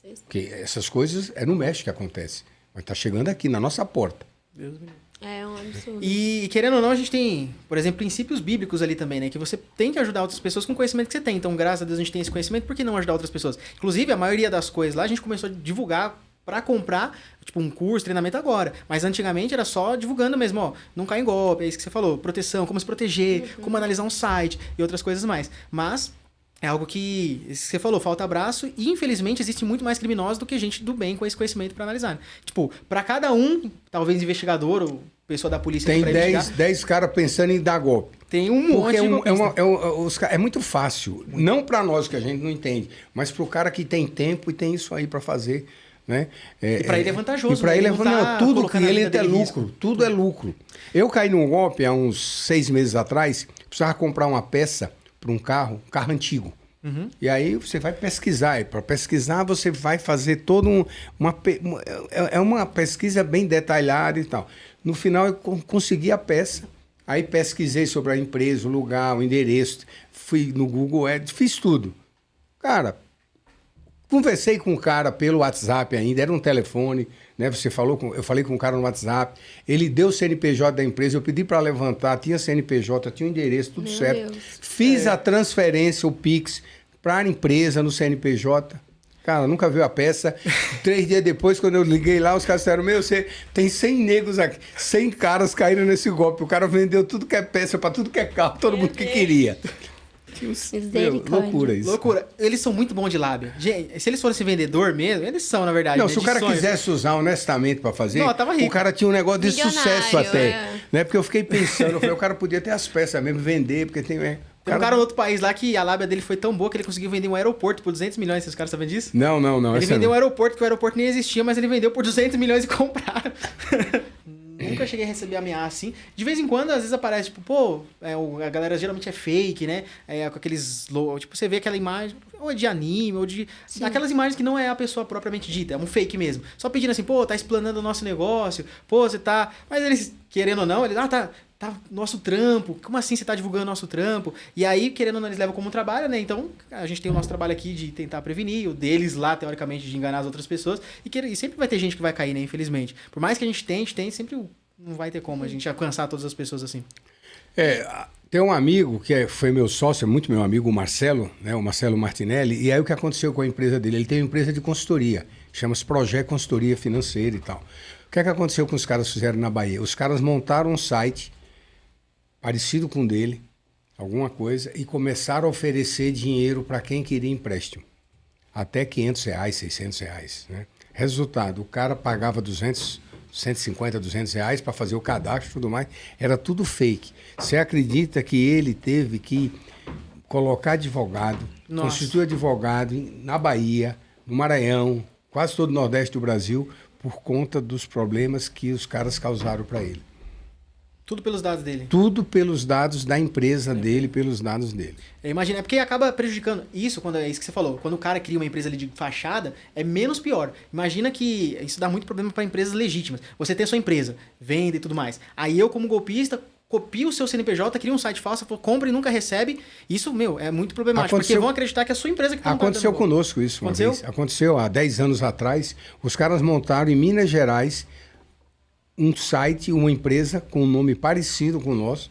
Porque essas coisas é no México que acontece. Mas está chegando aqui, na nossa porta.
Deus me livre.
É um absurdo.
E querendo ou não, a gente tem, por exemplo, princípios bíblicos ali também, né? Que você tem que ajudar outras pessoas com o conhecimento que você tem. Então, graças a Deus, a gente tem esse conhecimento, por que não ajudar outras pessoas? Inclusive, a maioria das coisas lá, a gente começou a divulgar para comprar, tipo, um curso, treinamento agora. Mas antigamente era só divulgando mesmo, ó, não cai em golpe, é isso que você falou, proteção, como se proteger, como analisar um site e outras coisas mais. Mas é algo que você falou, falta abraço e infelizmente existe muito mais criminosos do que gente do bem com esse conhecimento para analisar. Né? Tipo, para cada um, talvez investigador ou pessoa da polícia...
Tem 10 caras pensando em dar golpe.
Tem um monte de golpista.
É muito fácil. Não para nós que a gente não entende, mas para o cara que tem tempo e tem isso aí para fazer... Né?
E para ele é vantajoso.
E para ele é vantajoso. Tudo que ele é lucro.
Risco.
Tudo é lucro. Eu caí num golpe há uns 6 meses atrás, precisava comprar uma peça para um carro antigo. E aí você vai pesquisar. E para pesquisar você vai fazer toda uma pesquisa bem detalhada e tal. No final eu consegui a peça. Aí pesquisei sobre a empresa, o lugar, o endereço. Fui no Google Ads, fiz tudo. Cara... Conversei com o cara pelo WhatsApp ainda, era um telefone, né? Eu falei com o cara no WhatsApp, ele deu o CNPJ da empresa, eu pedi para levantar, tinha CNPJ, tinha o endereço, tudo certo. Fiz a transferência, o Pix, para a empresa no CNPJ. Cara, nunca viu a peça. 3 dias depois, quando eu liguei lá, os caras disseram, você tem 100 negros aqui, 100 caras caíram nesse golpe. O cara vendeu tudo que é peça, para tudo que é carro, todo mundo que queria. Loucura isso.
Loucura. Eles são muito bons de lábia. Gente, se eles fossem vendedor mesmo, eles são, na verdade.
Não, se o cara quisesse usar honestamente pra fazer,
tava rico.
O cara tinha um negócio de
Milionário,
sucesso até. Né? Porque eu fiquei pensando, o cara podia ter as peças mesmo, vender, porque tem...
Tem um cara no outro país lá que a lábia dele foi tão boa que ele conseguiu vender um aeroporto por 200 milhões. Vocês caras sabem disso?
Não.
Ele vendeu um aeroporto, que o aeroporto nem existia, mas ele vendeu por 200 milhões e compraram. Nunca cheguei a receber ameaça assim. De vez em quando, às vezes aparece, tipo, pô, a galera geralmente é fake, né? Com aqueles... Tipo, você vê aquela imagem, ou é de anime, ou de...
Sim.
Aquelas imagens que não é a pessoa propriamente dita, é um fake mesmo. Só pedindo assim, pô, tá explanando o nosso negócio, pô, você tá... Mas eles, querendo ou não, eles... tá... tá nosso trampo, como assim você tá divulgando nosso trampo? E aí, querendo ou não, eles levam como trabalho, né? Então, a gente tem o nosso trabalho aqui de tentar prevenir, o deles lá, teoricamente, de enganar as outras pessoas. E sempre vai ter gente que vai cair, né? Infelizmente. Por mais que a gente tente, sempre não vai ter como a gente alcançar todas as pessoas assim.
Tem um amigo foi meu sócio, muito meu amigo, o Marcelo, né? O Marcelo Martinelli. E aí o que aconteceu com a empresa dele? Ele tem uma empresa de consultoria, chama-se Projeto Consultoria Financeira e tal. O que aconteceu com os caras fizeram na Bahia? Os caras montaram um site parecido com o dele, alguma coisa, e começaram a oferecer dinheiro para quem queria empréstimo. Até R$500, R$600, né? Resultado, o cara pagava 150, R$200 para fazer o cadastro e tudo mais. Era tudo fake. Você acredita que ele teve que colocar advogado, constituir advogado na Bahia, no Maranhão, quase todo o Nordeste do Brasil, por conta dos problemas que os caras causaram para ele.
Tudo pelos dados dele.
Tudo pelos dados da empresa dele, pelos dados dele.
Imagina, é porque acaba prejudicando isso, quando é isso que você falou. Quando o cara cria uma empresa ali de fachada, é menos pior. Imagina que isso dá muito problema para empresas legítimas. Você tem a sua empresa, vende e tudo mais. Aí eu, como golpista, copio o seu CNPJ, cria um site falso, compra e nunca recebe. Isso, é muito problemático, porque vão acreditar que é a sua empresa que está
Aconteceu conosco isso uma vez. Aconteceu há 10 anos atrás. Os caras montaram em Minas Gerais um site, uma empresa com um nome parecido com o nosso,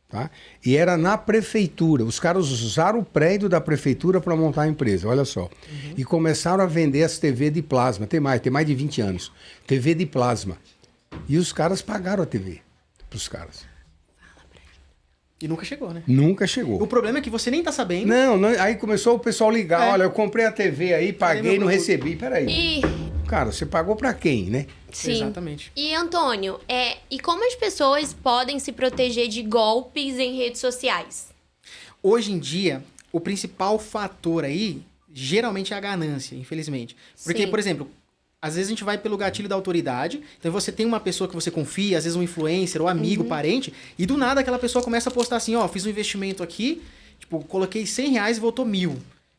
tá? E era na prefeitura. Os caras usaram o prédio da prefeitura para montar a empresa, olha só. E começaram a vender as TV de plasma. Tem mais de 20 anos. TV de plasma. E os caras pagaram a TV para os caras.
E nunca chegou, né?
Nunca chegou.
O problema é que você nem tá sabendo.
Não, aí começou o pessoal ligar. Olha, eu comprei a TV aí, paguei, não recebi. Peraí. Cara, você pagou para quem, né?
Sim.
Exatamente.
E, Antônio, e como as pessoas podem se proteger de golpes em redes sociais?
Hoje em dia, o principal fator aí, geralmente é a ganância, infelizmente. Porque,
Sim.
por exemplo, às vezes a gente vai pelo gatilho da autoridade, então você tem uma pessoa que você confia, às vezes um influencer, ou amigo, parente, e do nada aquela pessoa começa a postar assim, fiz um investimento aqui, tipo, coloquei R$100 e voltou 1.000.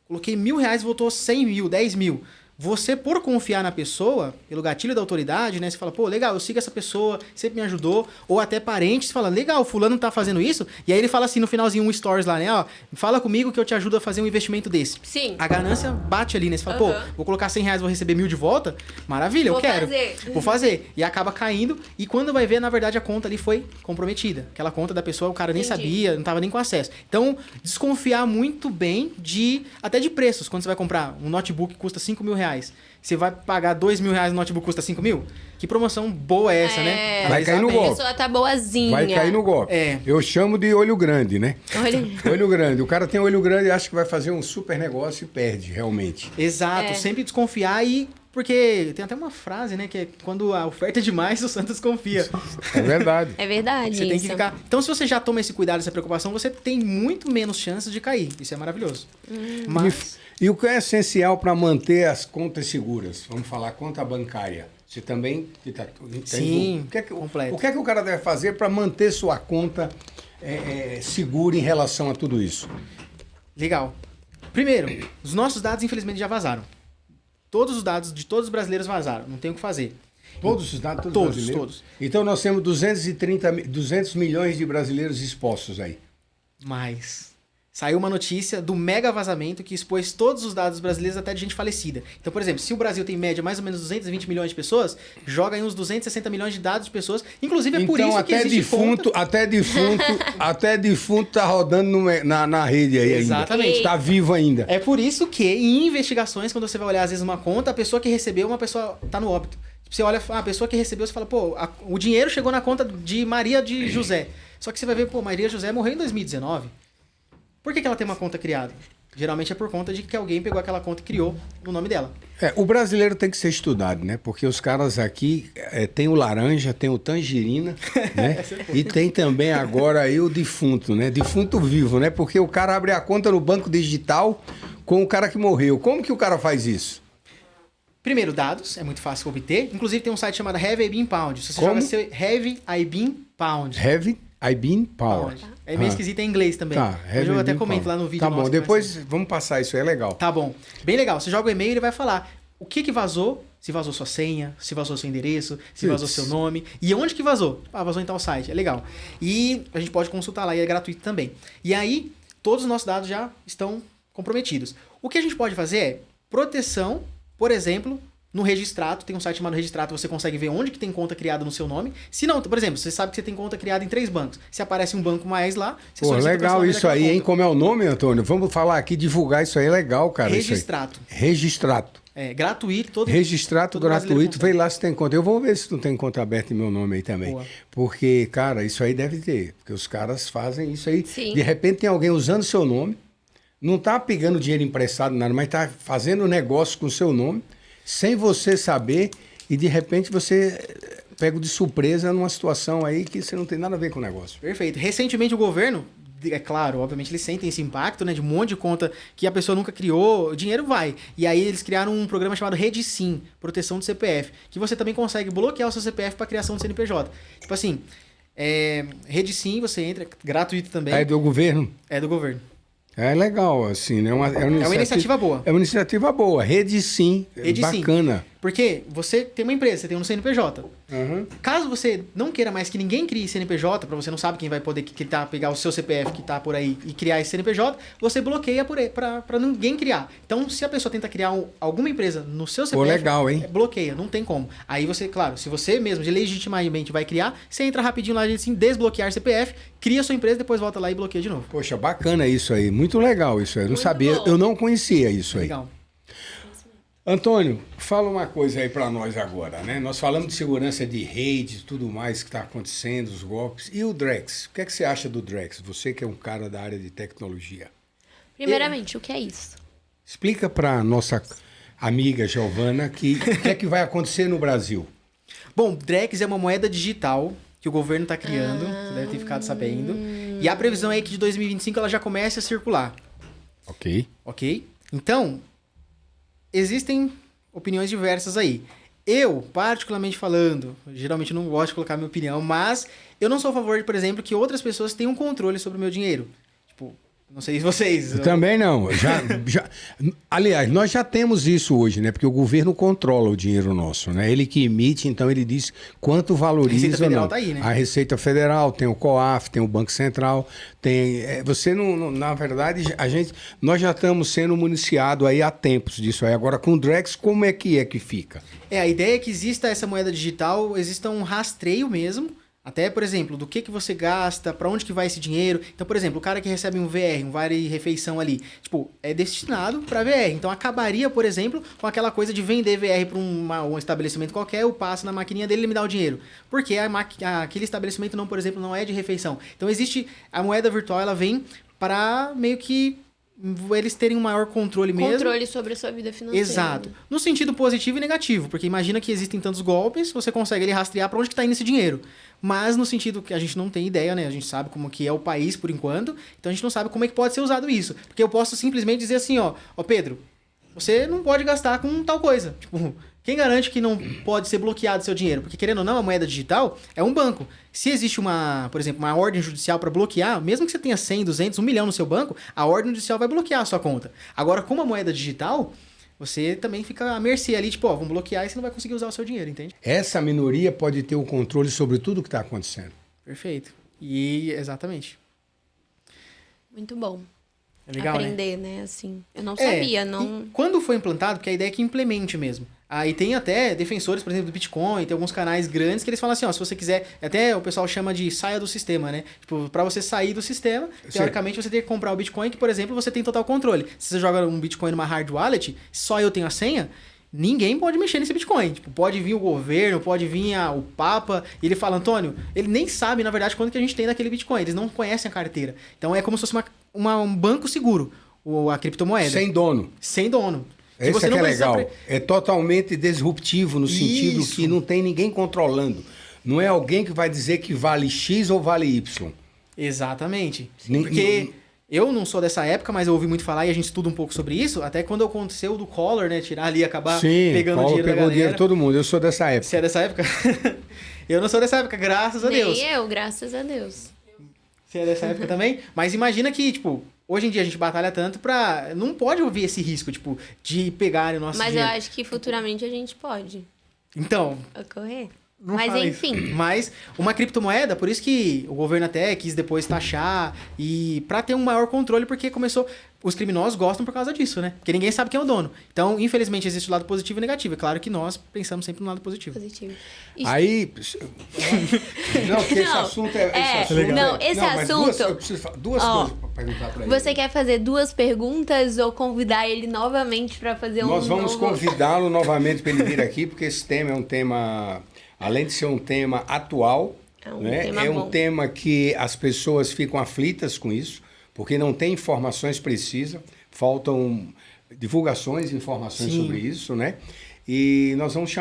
Coloquei R$1.000 e voltou 100 mil, 10 mil. Você, por confiar na pessoa, pelo gatilho da autoridade, né? Você fala, pô, legal, eu sigo essa pessoa, sempre me ajudou. Ou até parentes, fala, legal, fulano tá fazendo isso. E aí ele fala assim no finalzinho, um stories lá, né? Fala comigo que eu te ajudo a fazer um investimento desse.
Sim.
A ganância bate ali, né? Você fala, pô, vou colocar R$100, vou receber 1.000 de volta. Maravilha, eu quero. Vou fazer. E acaba caindo. E quando vai ver, na verdade, a conta ali foi comprometida. Aquela conta da pessoa, o cara nem sabia, não tava nem com acesso. Então, desconfiar muito bem até de preços. Quando você vai comprar um notebook que custa R$5.000, você vai pagar R$2.000 no notebook custa 5 mil? Que promoção boa é essa, né?
Vai cair no golpe.
A pessoa tá boazinha.
Vai cair no golpe. Eu chamo de olho grande, né? Olho grande. O cara tem olho grande e acha que vai fazer um super negócio e perde, realmente.
Exato. Sempre desconfiar porque tem até uma frase, né? Que é quando a oferta é demais, o santo desconfia.
É verdade.
É verdade.
Você tem que ficar. Então, se você já toma esse cuidado, essa preocupação, você tem muito menos chances de cair. Isso é maravilhoso.
E o que é essencial para manter as contas seguras? Vamos falar conta bancária. Você também...
Sim,
completo. O que é que o cara deve fazer para manter sua conta segura em relação a tudo isso?
Legal. Primeiro, os nossos dados, infelizmente, já vazaram. Todos os dados de todos os brasileiros vazaram. Não tem o que fazer.
Todos os dados? Todos. Então nós temos 200 milhões de brasileiros expostos aí.
Mas saiu uma notícia do mega vazamento que expôs todos os dados brasileiros até de gente falecida. Então, por exemplo, se o Brasil tem em média mais ou menos 220 milhões de pessoas, joga aí uns 260 milhões de dados de pessoas. Inclusive, é por isso que existe conta.
Até defunto tá rodando na rede aí.
Exatamente.
Ainda. Tá vivo ainda.
É por isso que em investigações, quando você vai olhar às vezes uma conta, a pessoa que recebeu, uma pessoa tá no óbito. Você olha a pessoa que recebeu, você fala, pô, o dinheiro chegou na conta de Maria de José. Só que você vai ver, pô, Maria José morreu em 2019. Por que ela tem uma conta criada? Geralmente é por conta de que alguém pegou aquela conta e criou no nome dela.
O brasileiro tem que ser estudado, né? Porque os caras aqui tem o laranja, tem o tangerina, né? E tem também agora aí o defunto, né? Defunto vivo, né? Porque o cara abre a conta no banco digital com o cara que morreu. Como que o cara faz isso?
Primeiro, dados, é muito fácil obter. Inclusive tem um site chamado Have I Been Pound. Se você joga Have I Been Pound.
Have I Been Pound.
É meio esquisito em inglês também.
Tá,
eu até comento lá no vídeo.
Tá bom, depois vamos passar isso, é legal.
Tá bom. Bem legal. Você joga o e-mail e ele vai falar. o que vazou, se vazou sua senha, se vazou seu endereço, se
Putz.
vazou seu nome, e onde que vazou? Ah, vazou em tal site, é legal. E a gente pode consultar lá, e é gratuito também. E aí, todos os nossos dados já estão comprometidos. O que a gente pode fazer é proteção, por exemplo, no Registrato, tem um site chamado Registrato, você consegue ver onde que tem conta criada no seu nome. Se não, por exemplo, você sabe que você tem conta criada em 3 bancos. Se aparece um banco mais lá, você
Pô,
solicita
legal
o
isso aí,
conta.
hein? Como é o nome, Antônio? Vamos falar aqui, divulgar isso aí, é legal, cara.
Registrato.
Isso aí. Registrato.
É, gratuito, todo
Registrato
todo brasileiro
gratuito,
consegue.
vê lá se tem conta. Eu vou ver se não tem conta aberta em meu nome aí também.
Boa.
Porque, cara, isso aí deve ter. Porque os caras fazem isso aí.
Sim.
De repente tem alguém usando seu nome, não tá pegando dinheiro emprestado, nada, mas tá fazendo negócio com o seu nome, sem você saber, e de repente você pega de surpresa numa situação aí que você não tem nada a ver com o negócio.
Perfeito. Recentemente o governo, é claro, obviamente eles sentem esse impacto, né, de um monte de conta que a pessoa nunca criou, o dinheiro vai. E aí eles criaram um programa chamado Rede Sim, proteção do CPF, que você também consegue bloquear o seu CPF para criação do CNPJ. Tipo assim, Rede Sim, você entra, gratuito também.
É do governo?
É do governo.
É legal, assim, né?
É uma iniciativa boa.
É uma iniciativa boa. Rede Sim,
Rede Sim.
bacana.
Porque você tem uma empresa, você tem um CNPJ.
Uhum.
Caso você não queira mais que ninguém crie CNPJ, para você não sabe quem vai poder pegar o seu CPF que tá por aí e criar esse CNPJ, você bloqueia para ninguém criar. Então, se a pessoa tenta criar alguma empresa no seu CPF,
legal, hein?
Bloqueia, não tem como. Aí você, claro, se você mesmo legitimamente vai criar, você entra rapidinho lá, assim, desbloquear CPF, cria sua empresa, depois volta lá e bloqueia de novo.
Poxa, bacana isso aí. Muito legal isso aí. Eu não
Muito
sabia,
bom.
eu não conhecia isso aí.
Legal.
Antônio, fala uma coisa aí para nós agora, né? Nós falamos de segurança de rede, tudo mais que está acontecendo, os golpes. E o Drex? O que é que você acha do Drex? Você que é um cara da área de tecnologia.
Primeiramente, o que é isso?
Explica para nossa amiga Giovana o que é que vai acontecer no Brasil.
Bom, Drex é uma moeda digital que o governo está criando, você deve ter ficado sabendo. E a previsão é que de 2025 ela já comece a circular.
Ok.
Ok? Então, existem opiniões diversas aí. Eu, particularmente falando, geralmente não gosto de colocar minha opinião, mas eu não sou a favor, por exemplo, que outras pessoas tenham controle sobre o meu dinheiro. Tipo, não sei se vocês...
Eu também não. Aliás, nós já temos isso hoje, né? Porque o governo controla o dinheiro nosso, né? Ele que emite, então ele diz quanto valoriza
Receita
ou
Federal
não.
tá aí, né?
A Receita Federal, tem o COAF, tem o Banco Central, tem... Você não... Na verdade, nós já estamos sendo municiados aí há tempos disso aí. Agora, com o Drex, como é que fica?
A ideia é que exista essa moeda digital, exista um rastreio mesmo, até, por exemplo, do que você gasta, para onde que vai esse dinheiro. Então, por exemplo, o cara que recebe um VR, um vale refeição ali, tipo, é destinado para VR. Então, acabaria, por exemplo, com aquela coisa de vender VR para um estabelecimento qualquer, eu passo na maquininha dele e ele me dá o dinheiro. Porque aquele estabelecimento, não, por exemplo, não é de refeição. Então, existe a moeda virtual, ela vem para meio que eles terem um maior controle mesmo.
Controle sobre a sua vida financeira.
Exato. No sentido positivo e negativo, porque imagina que existem tantos golpes, você consegue ali rastrear para onde que tá indo esse dinheiro. Mas no sentido que a gente não tem ideia, né? A gente sabe como que é o país por enquanto, então a gente não sabe como é que pode ser usado isso. Porque eu posso simplesmente dizer assim, ó Pedro, você não pode gastar com tal coisa. Tipo, quem garante que não pode ser bloqueado seu dinheiro? Porque, querendo ou não, a moeda digital é um banco. Se existe por exemplo, uma ordem judicial para bloquear, mesmo que você tenha 100, 200, 1 milhão no seu banco, a ordem judicial vai bloquear a sua conta. Agora, com a moeda digital, você também fica à mercê ali, tipo, vamos bloquear e você não vai conseguir usar o seu dinheiro, entende?
Essa minoria pode ter o controle sobre tudo que está acontecendo.
Perfeito. E, exatamente.
Muito bom.
É legal,
aprender, né? Assim, eu não sabia, não...
E quando foi implantado, porque a ideia é que implemente mesmo. Aí tem até defensores, por exemplo, do Bitcoin, tem alguns canais grandes que eles falam assim, se você quiser, até o pessoal chama de saia do sistema, né? Tipo, pra você sair do sistema, teoricamente você tem que comprar o Bitcoin, que, por exemplo, você tem total controle. Se você joga um Bitcoin numa hard wallet, só eu tenho a senha, ninguém pode mexer nesse Bitcoin. Tipo, pode vir o governo, pode vir o Papa, e ele fala, Antônio, ele nem sabe, na verdade, quanto que a gente tem naquele Bitcoin. Eles não conhecem a carteira. Então é como se fosse um banco seguro, a criptomoeda.
Sem dono.
Sem dono.
Esse é que é legal. É totalmente disruptivo no sentido que não tem ninguém controlando. Não é alguém que vai dizer que vale X ou vale Y.
Exatamente. Porque eu não sou dessa época, mas eu ouvi muito falar e a gente estuda um pouco sobre isso. Até quando aconteceu o do Collor, né? Tirar ali, acabar pegando
Collor
dinheiro da galera.
dinheiro de todo mundo. Eu sou dessa época.
Você é dessa época? Eu não sou dessa época, graças a Deus.
Nem eu, graças a Deus.
Você é dessa época também? Mas imagina que, tipo, hoje em dia a gente batalha tanto pra... Não pode ouvir esse risco, tipo, de pegarem o nosso
Mas
dinheiro.
eu acho que futuramente a gente pode
Então...
ocorrer.
Não
Mas
fala
enfim.
isso. Mas uma criptomoeda, por isso que o governo até quis depois taxar e pra ter um maior controle, porque começou... Os criminosos gostam por causa disso, né? Porque ninguém sabe quem é o dono. Então, infelizmente, existe o lado positivo e negativo. É claro que nós pensamos sempre no lado positivo.
Positivo.
Aí. Não, porque esse
Não,
assunto é. Esse
é,
assunto
não,
é-
esse
mas
assunto-
eu preciso falar duas
Ó,
coisas pra perguntar pra ele.
Você quer fazer 2 perguntas ou convidar ele novamente pra fazer um
Nós vamos
novo...
convidá-lo novamente para ele vir aqui, porque esse tema é um tema, além de ser um tema atual,
É um
né?
tema
É um
bom.
tema que as pessoas ficam aflitas com isso, porque não tem informações precisas, faltam divulgações, informações
Sim.
sobre isso, né? E nós vamos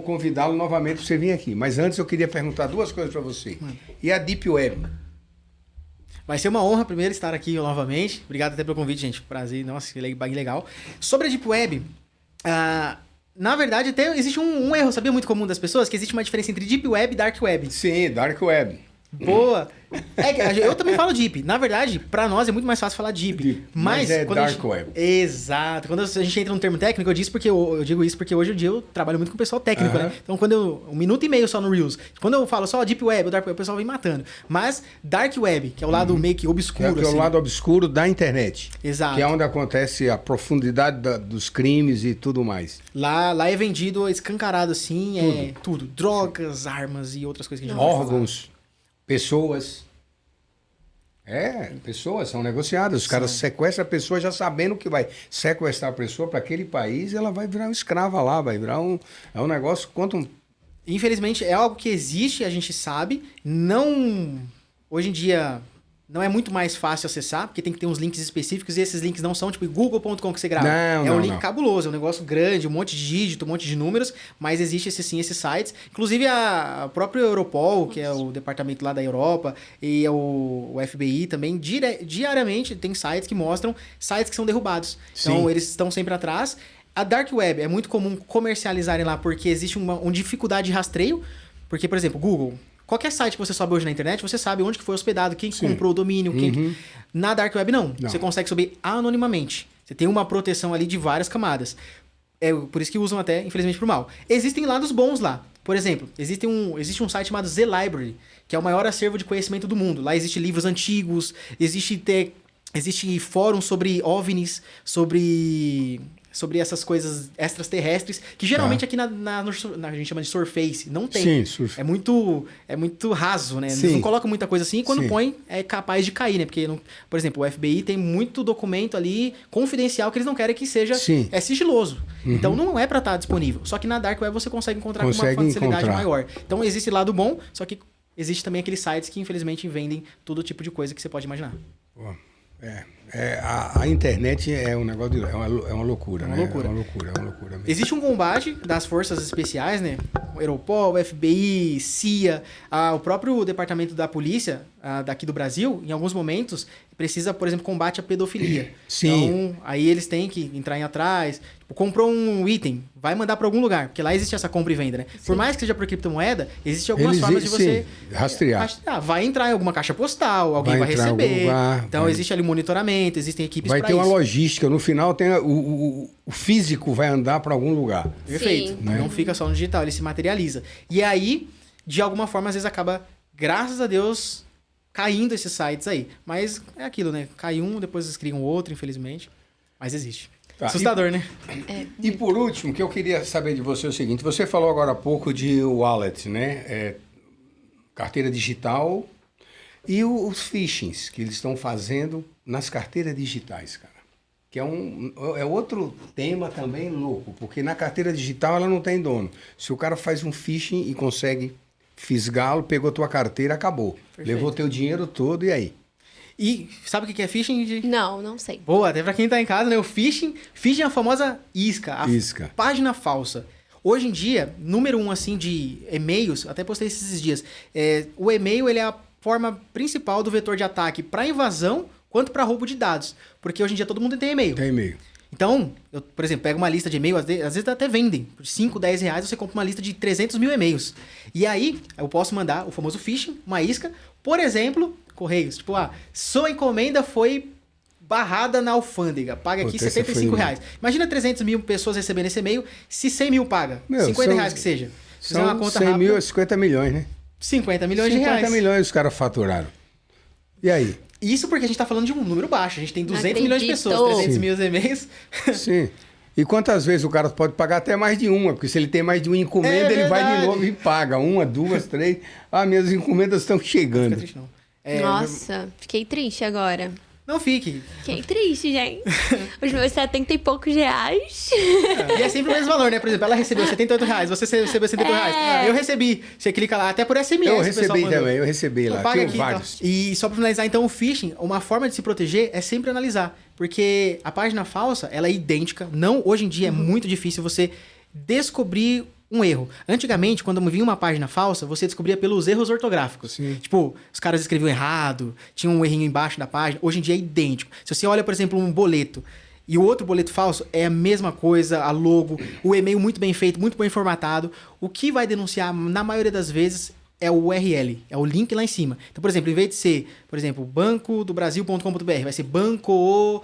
convidá-lo novamente para você vir aqui. Mas antes eu queria perguntar 2 coisas para você. E a Deep Web?
Vai ser uma honra primeiro estar aqui novamente. Obrigado até pelo convite, gente. Prazer. Nossa, que legal. Sobre a Deep Web, na verdade, até existe um erro, sabia, muito comum das pessoas, que existe uma diferença entre Deep Web e Dark Web.
Sim, Dark Web.
Boa! É que eu também falo Deep. Na verdade, pra nós é muito mais fácil falar Deep.
Deep, mas é
quando a
Dark
gente...
Web.
Exato. Quando a gente entra no termo técnico, eu digo isso porque hoje em dia eu trabalho muito com o pessoal técnico,
Aham.
né? Então, quando eu... 1 minuto e meio só no Reels. Quando eu falo só Deep Web, Dark Web, o pessoal vem matando. Mas Dark Web, que é o lado meio que
Que
obscuro,
é o
assim.
lado obscuro da internet.
Exato.
Que é onde acontece a profundidade dos crimes e tudo mais.
Lá é vendido escancarado, assim, é tudo. Drogas, armas e outras coisas que a gente não vai falar.
Órgãos, pessoas. Pessoas são negociadas. Os caras sequestram a pessoa já sabendo que vai sequestrar a pessoa para aquele país, ela vai virar uma escrava lá, vai virar é um negócio quanto
Infelizmente, é algo que existe, a gente sabe. Não... Hoje em dia, não é muito mais fácil acessar, porque tem que ter uns links específicos, e esses links não são tipo google.com que você grava.
Não,
é um
não,
link
não.
cabuloso, é um negócio grande, um monte de dígito, um monte de números, mas existe esses sites. Inclusive, a própria Europol, que é o departamento lá da Europa, e o FBI também, diariamente tem sites que mostram sites que são derrubados. Então,
Sim.
eles estão sempre atrás. A Dark Web é muito comum comercializarem lá porque existe uma dificuldade de rastreio. Porque, por exemplo, Google. Qualquer site que você sobe hoje na internet, você sabe onde que foi hospedado, quem
Sim.
comprou o domínio. Na Dark Web, não.
Não.
Você consegue subir anonimamente. Você tem uma proteção ali de várias camadas. É por isso que usam até, infelizmente, pro mal. Existem lados bons lá. Por exemplo, existe um site chamado Z Library, que é o maior acervo de conhecimento do mundo. Lá existem livros antigos, existe fórum sobre OVNIs, sobre essas coisas extraterrestres, que geralmente aqui a gente chama de Surface, não tem.
Sim, surf.
É muito raso, né? Eles
Sim.
não colocam muita coisa assim, e quando
Sim.
põe, é capaz de cair, né? Porque, por exemplo, o FBI tem muito documento ali confidencial que eles não querem que seja
Sim.
sigiloso. Então não é pra estar disponível. Só que na Dark Web você consegue encontrar com
Consegue
uma facilidade
encontrar.
maior. Então existe lado bom, só que existe também aqueles sites que infelizmente vendem todo tipo de coisa que você pode imaginar.
Pô, a internet é um negócio é uma loucura,
É uma
né?
loucura.
É uma loucura mesmo.
Existe um combate das forças especiais, né? O Europol, o FBI, CIA, o próprio departamento da polícia daqui do Brasil, em alguns momentos, precisa, por exemplo, combate à pedofilia.
Sim.
Então, aí eles têm que entrar em atrás. Tipo, comprou um item, vai mandar para algum lugar, porque lá existe essa compra e venda, né? Por mais que seja por criptomoeda, existem algumas formas de você
rastrear.
Vai entrar em alguma caixa postal, alguém vai
entrar em algum
receber.
lugar,
Então, existe ali monitoramento, existem equipes
Vai
para
ter
isso.
uma logística. No final, tem o físico vai andar para algum lugar.
Perfeito.
Sim.
Não fica só no digital, ele se materializa. E aí, de alguma forma, às vezes acaba, graças a Deus, caindo esses sites aí. Mas é aquilo, né? Cai um, depois eles criam outro, infelizmente. Mas existe.
Tá,
Assustador, né?
E por último, o que eu queria saber de você é o seguinte: você falou agora há pouco de wallet, né? Carteira digital e os phishings que eles estão fazendo nas carteiras digitais, cara. Que é outro tema também louco, porque na carteira digital ela não tem dono. Se o cara faz um phishing e consegue fisgá-lo, pegou tua carteira, acabou.
Perfeito.
Levou teu dinheiro todo e aí?
E sabe o que é phishing?
Não sei.
Boa, até pra quem tá em casa, né? O phishing é a famosa isca, a
Isca.
página falsa. Hoje em dia, número 1, assim, de e-mails, até postei esses dias, o e-mail ele é a forma principal do vetor de ataque para invasão quanto para roubo de dados. Porque hoje em dia todo mundo tem e-mail.
Tem e-mail.
Então, eu, por exemplo, pego uma lista de e-mail, às vezes até vendem. Por 5, 10 reais você compra uma lista de 300 mil e-mails. E aí, eu posso mandar o famoso phishing, uma isca. Por exemplo, Correios. Tipo, sua encomenda foi barrada na alfândega. Paga aqui R$75. Imagina 300 mil pessoas recebendo esse e-mail. Se 100 mil paga, 50 reais que seja. Se fizer uma conta
100
rápida,
mil é 50 milhões, né?
50 milhões de reais.
50 milhões os caras faturaram. E aí?
Isso porque a gente tá falando de um número baixo. A gente tem 200 milhões de
acredito.
pessoas, 300
Sim.
mil e-mails.
Sim. E quantas vezes o cara pode pagar até mais de uma? Porque se ele tem mais de uma encomenda, ele vai de
verdade.
novo e paga. 1, 2, 3. Minhas encomendas estão
Não
chegando.
fica triste, não.
Nossa, fiquei triste agora.
Não fique.
Fiquei triste, gente. Os meus 70 e poucos reais.
E é sempre o mesmo valor, né? Por exemplo, ela recebeu R$78, você recebeu R$78. Eu recebi. Você clica lá, até por SMS.
Eu
o pessoal
recebi
mandou.
também, eu recebi lá.
Então, paga
Tinha
aqui,
vários.
então. E só pra finalizar, então, o phishing, uma forma de se proteger é sempre analisar. Porque a página falsa, ela é idêntica. Hoje em dia é muito difícil você descobrir um erro. Antigamente, quando vinha uma página falsa, você descobria pelos erros ortográficos.
Sim.
Tipo, os caras escreviam errado, tinha um errinho embaixo da página. Hoje em dia é idêntico. Se você olha, por exemplo, um boleto e o outro boleto falso, é a mesma coisa, a logo, o e-mail muito bem feito, muito bem formatado. O que vai denunciar, na maioria das vezes, é o URL, é o link lá em cima. Então, por exemplo, em vez de ser, por exemplo, bancodobrasil.com.br, vai ser banco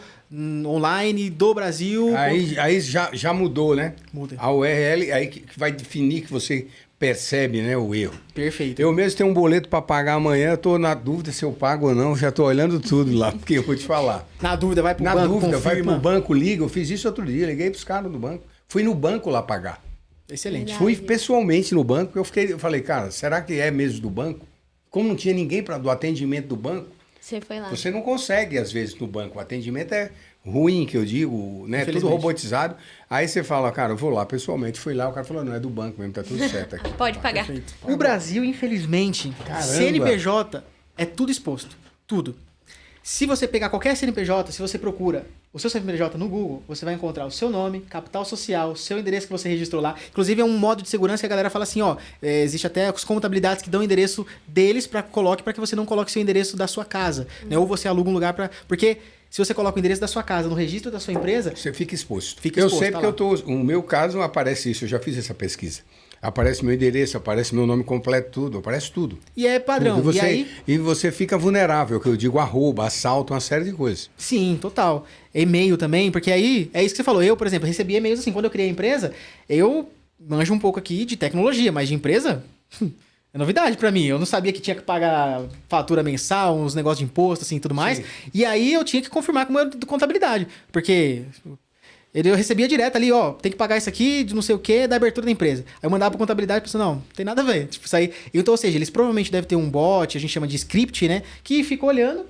online do Brasil.
Aí já mudou, né?
Muda.
A URL, aí que vai definir que você percebe, né, o erro.
Perfeito.
Eu mesmo tenho um boleto para pagar amanhã, tô na dúvida se eu pago ou não, já tô olhando tudo lá, porque eu vou te falar.
Na dúvida, vai pro
Na
banco,
dúvida, vai
confirma.
pro banco, liga, eu fiz isso outro dia, liguei pros caras do banco. Fui no banco lá pagar.
Excelente.
Verdade.
Fui pessoalmente no banco, eu falei, cara, será que é mesmo do banco? Como não tinha ninguém do atendimento do banco,
Você foi lá.
você não consegue, às vezes, no banco. O atendimento é ruim, que eu digo, né? Tudo
Infelizmente.
robotizado. Aí você fala, cara, eu vou lá pessoalmente. Fui lá, o cara falou, não, é do banco mesmo, tá tudo certo aqui.
Pode pagar.
O Brasil, infelizmente,
Caramba.
CNPJ é tudo exposto. Tudo. Se você pegar qualquer CNPJ, se você procura o seu CNPJ no Google, você vai encontrar o seu nome, capital social, seu endereço que você registrou lá. Inclusive, é um modo de segurança que a galera fala assim, existe até as contabilidades que dão o endereço deles para que você não coloque seu endereço da sua casa, né? Ou você aluga um lugar para... Porque se você coloca o endereço da sua casa no registro da sua empresa...
Você fica exposto.
Fica
eu
exposto,
sei
tá
porque
lá.
no meu caso aparece isso, eu já fiz essa pesquisa. Aparece meu endereço, aparece meu nome completo, tudo, aparece tudo.
E é padrão.
Tudo.
E
você fica vulnerável, que eu digo arroba, assalto, uma série de coisas.
Sim, total. E-mail também, porque aí é isso que você falou. Eu, por exemplo, recebi e-mails assim, quando eu criei a empresa, eu manjo um pouco aqui de tecnologia, mas de empresa é novidade pra mim. Eu não sabia que tinha que pagar fatura mensal, uns negócios de imposto, assim, e tudo mais.
Sim.
E aí eu tinha que confirmar com o meu de contabilidade, porque eu recebia direto ali, tem que pagar isso aqui de não sei o que da abertura da empresa. Aí eu mandava pra contabilidade e pensei, não tem nada a ver. Tipo, isso aí. Então, ou seja, eles provavelmente devem ter um bot, a gente chama de script, né? Que fica olhando,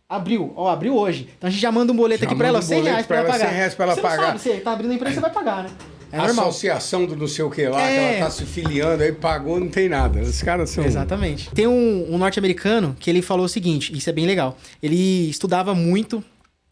abriu hoje. Então a gente já manda um boleto aqui pra ela, R$100 pra ela pagar.
R$100 pra ela
você
pagar.
Não sabe, você tá abrindo a empresa, você vai pagar, né? É normal.
Associação do não sei o que lá, que
É.
ela tá se filiando, aí pagou, não tem nada. Os caras são...
Exatamente. Tem um norte-americano que ele falou o seguinte, isso é bem legal. Ele estudava muito,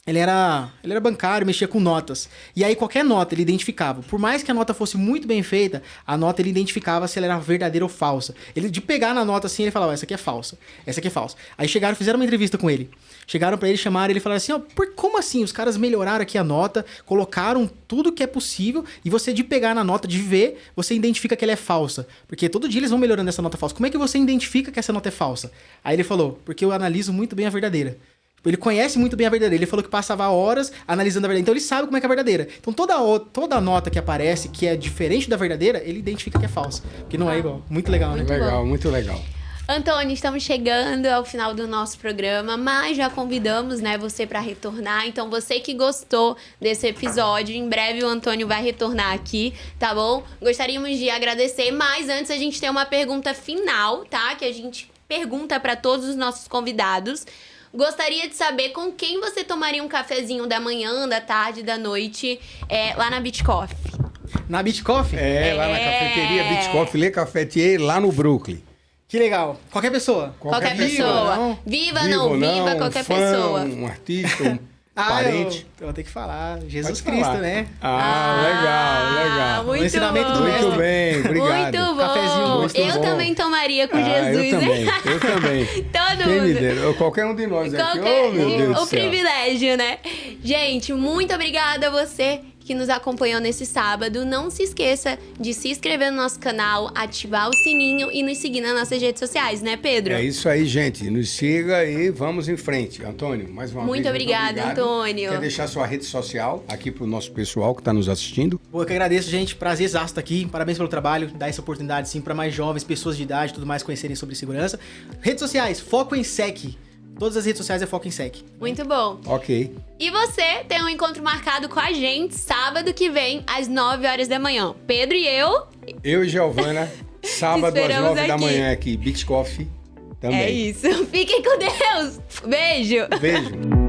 ele era bancário, mexia com notas. E aí qualquer nota ele identificava. Por mais que a nota fosse muito bem feita, a nota ele identificava se ela era verdadeira ou falsa. Ele, de pegar na nota assim, ele falava, essa aqui é falsa, essa aqui é falsa. Aí fizeram uma entrevista com ele. Chegaram pra ele, chamaram ele e falaram assim, como assim? Os caras melhoraram aqui a nota, colocaram tudo que é possível e você de pegar na nota, de ver, você identifica que ela é falsa. Porque todo dia eles vão melhorando essa nota falsa. Como é que você identifica que essa nota é falsa? Aí ele falou, porque eu analiso muito bem a verdadeira. Ele conhece muito bem a verdadeira. Ele falou que passava horas analisando a verdadeira. Então ele sabe como é que é a verdadeira. Então toda nota que aparece, que é diferente da verdadeira, ele identifica que é falsa. Que não é igual. Muito legal, né?
Muito
Legal,
bom.
muito legal.
Antônio, estamos chegando ao final do nosso programa, mas já convidamos, né, você para retornar. Então, você que gostou desse episódio, em breve o Antônio vai retornar aqui, tá bom? Gostaríamos de agradecer, mas antes a gente tem uma pergunta final, tá? Que a gente pergunta para todos os nossos convidados. Gostaria de saber com quem você tomaria um cafezinho da manhã, da tarde, da noite, lá na Beach Coffee.
Na Beach Coffee?
Lá na cafeteria Beach Coffee, Le Cafetier, lá no Brooklyn.
Que legal. Qualquer pessoa.
Qualquer
Viva,
pessoa.
não?
Viva, não viva, qualquer
um fã,
pessoa.
Um artista, um parente.
Eu vou ter que falar. Jesus
Pode
Cristo,
falar.
né?
Legal.
Muito
O ensinamento do
bom.
mestre.
Muito bem, obrigado.
Muito bom.
Cafezinho, muito
eu
bom.
também tomaria com Jesus,
eu
hein?
também.
Todo
Quem me
mundo.
dera? Qualquer um de nós aqui.
Qualquer-
Oh, meu Deus do
o
céu.
privilégio, né? Gente, muito obrigada a você que nos acompanhou nesse sábado. Não se esqueça de se inscrever no nosso canal, ativar o sininho e nos seguir nas nossas redes sociais, né, Pedro?
É isso aí, gente. Nos siga e vamos em frente. Antônio, mais uma vez.
Muito obrigada, Antônio.
Quer deixar sua rede social aqui pro nosso pessoal que está nos assistindo?
Pô, eu que agradeço, gente. Prazerzaço estar aqui. Parabéns pelo trabalho. Dar essa oportunidade, sim, para mais jovens, pessoas de idade, tudo mais conhecerem sobre segurança. Redes sociais, foco em SEC. Todas as redes sociais é foco em SEC.
Muito bom.
Ok.
E você tem um encontro marcado com a gente sábado que vem, às 9 horas da manhã. Pedro e eu.
Eu e Giovana, sábado às
Esperamos
9 da
aqui.
manhã aqui. Beach Coffee também.
É isso. Fiquem com Deus. Beijo.
Beijo.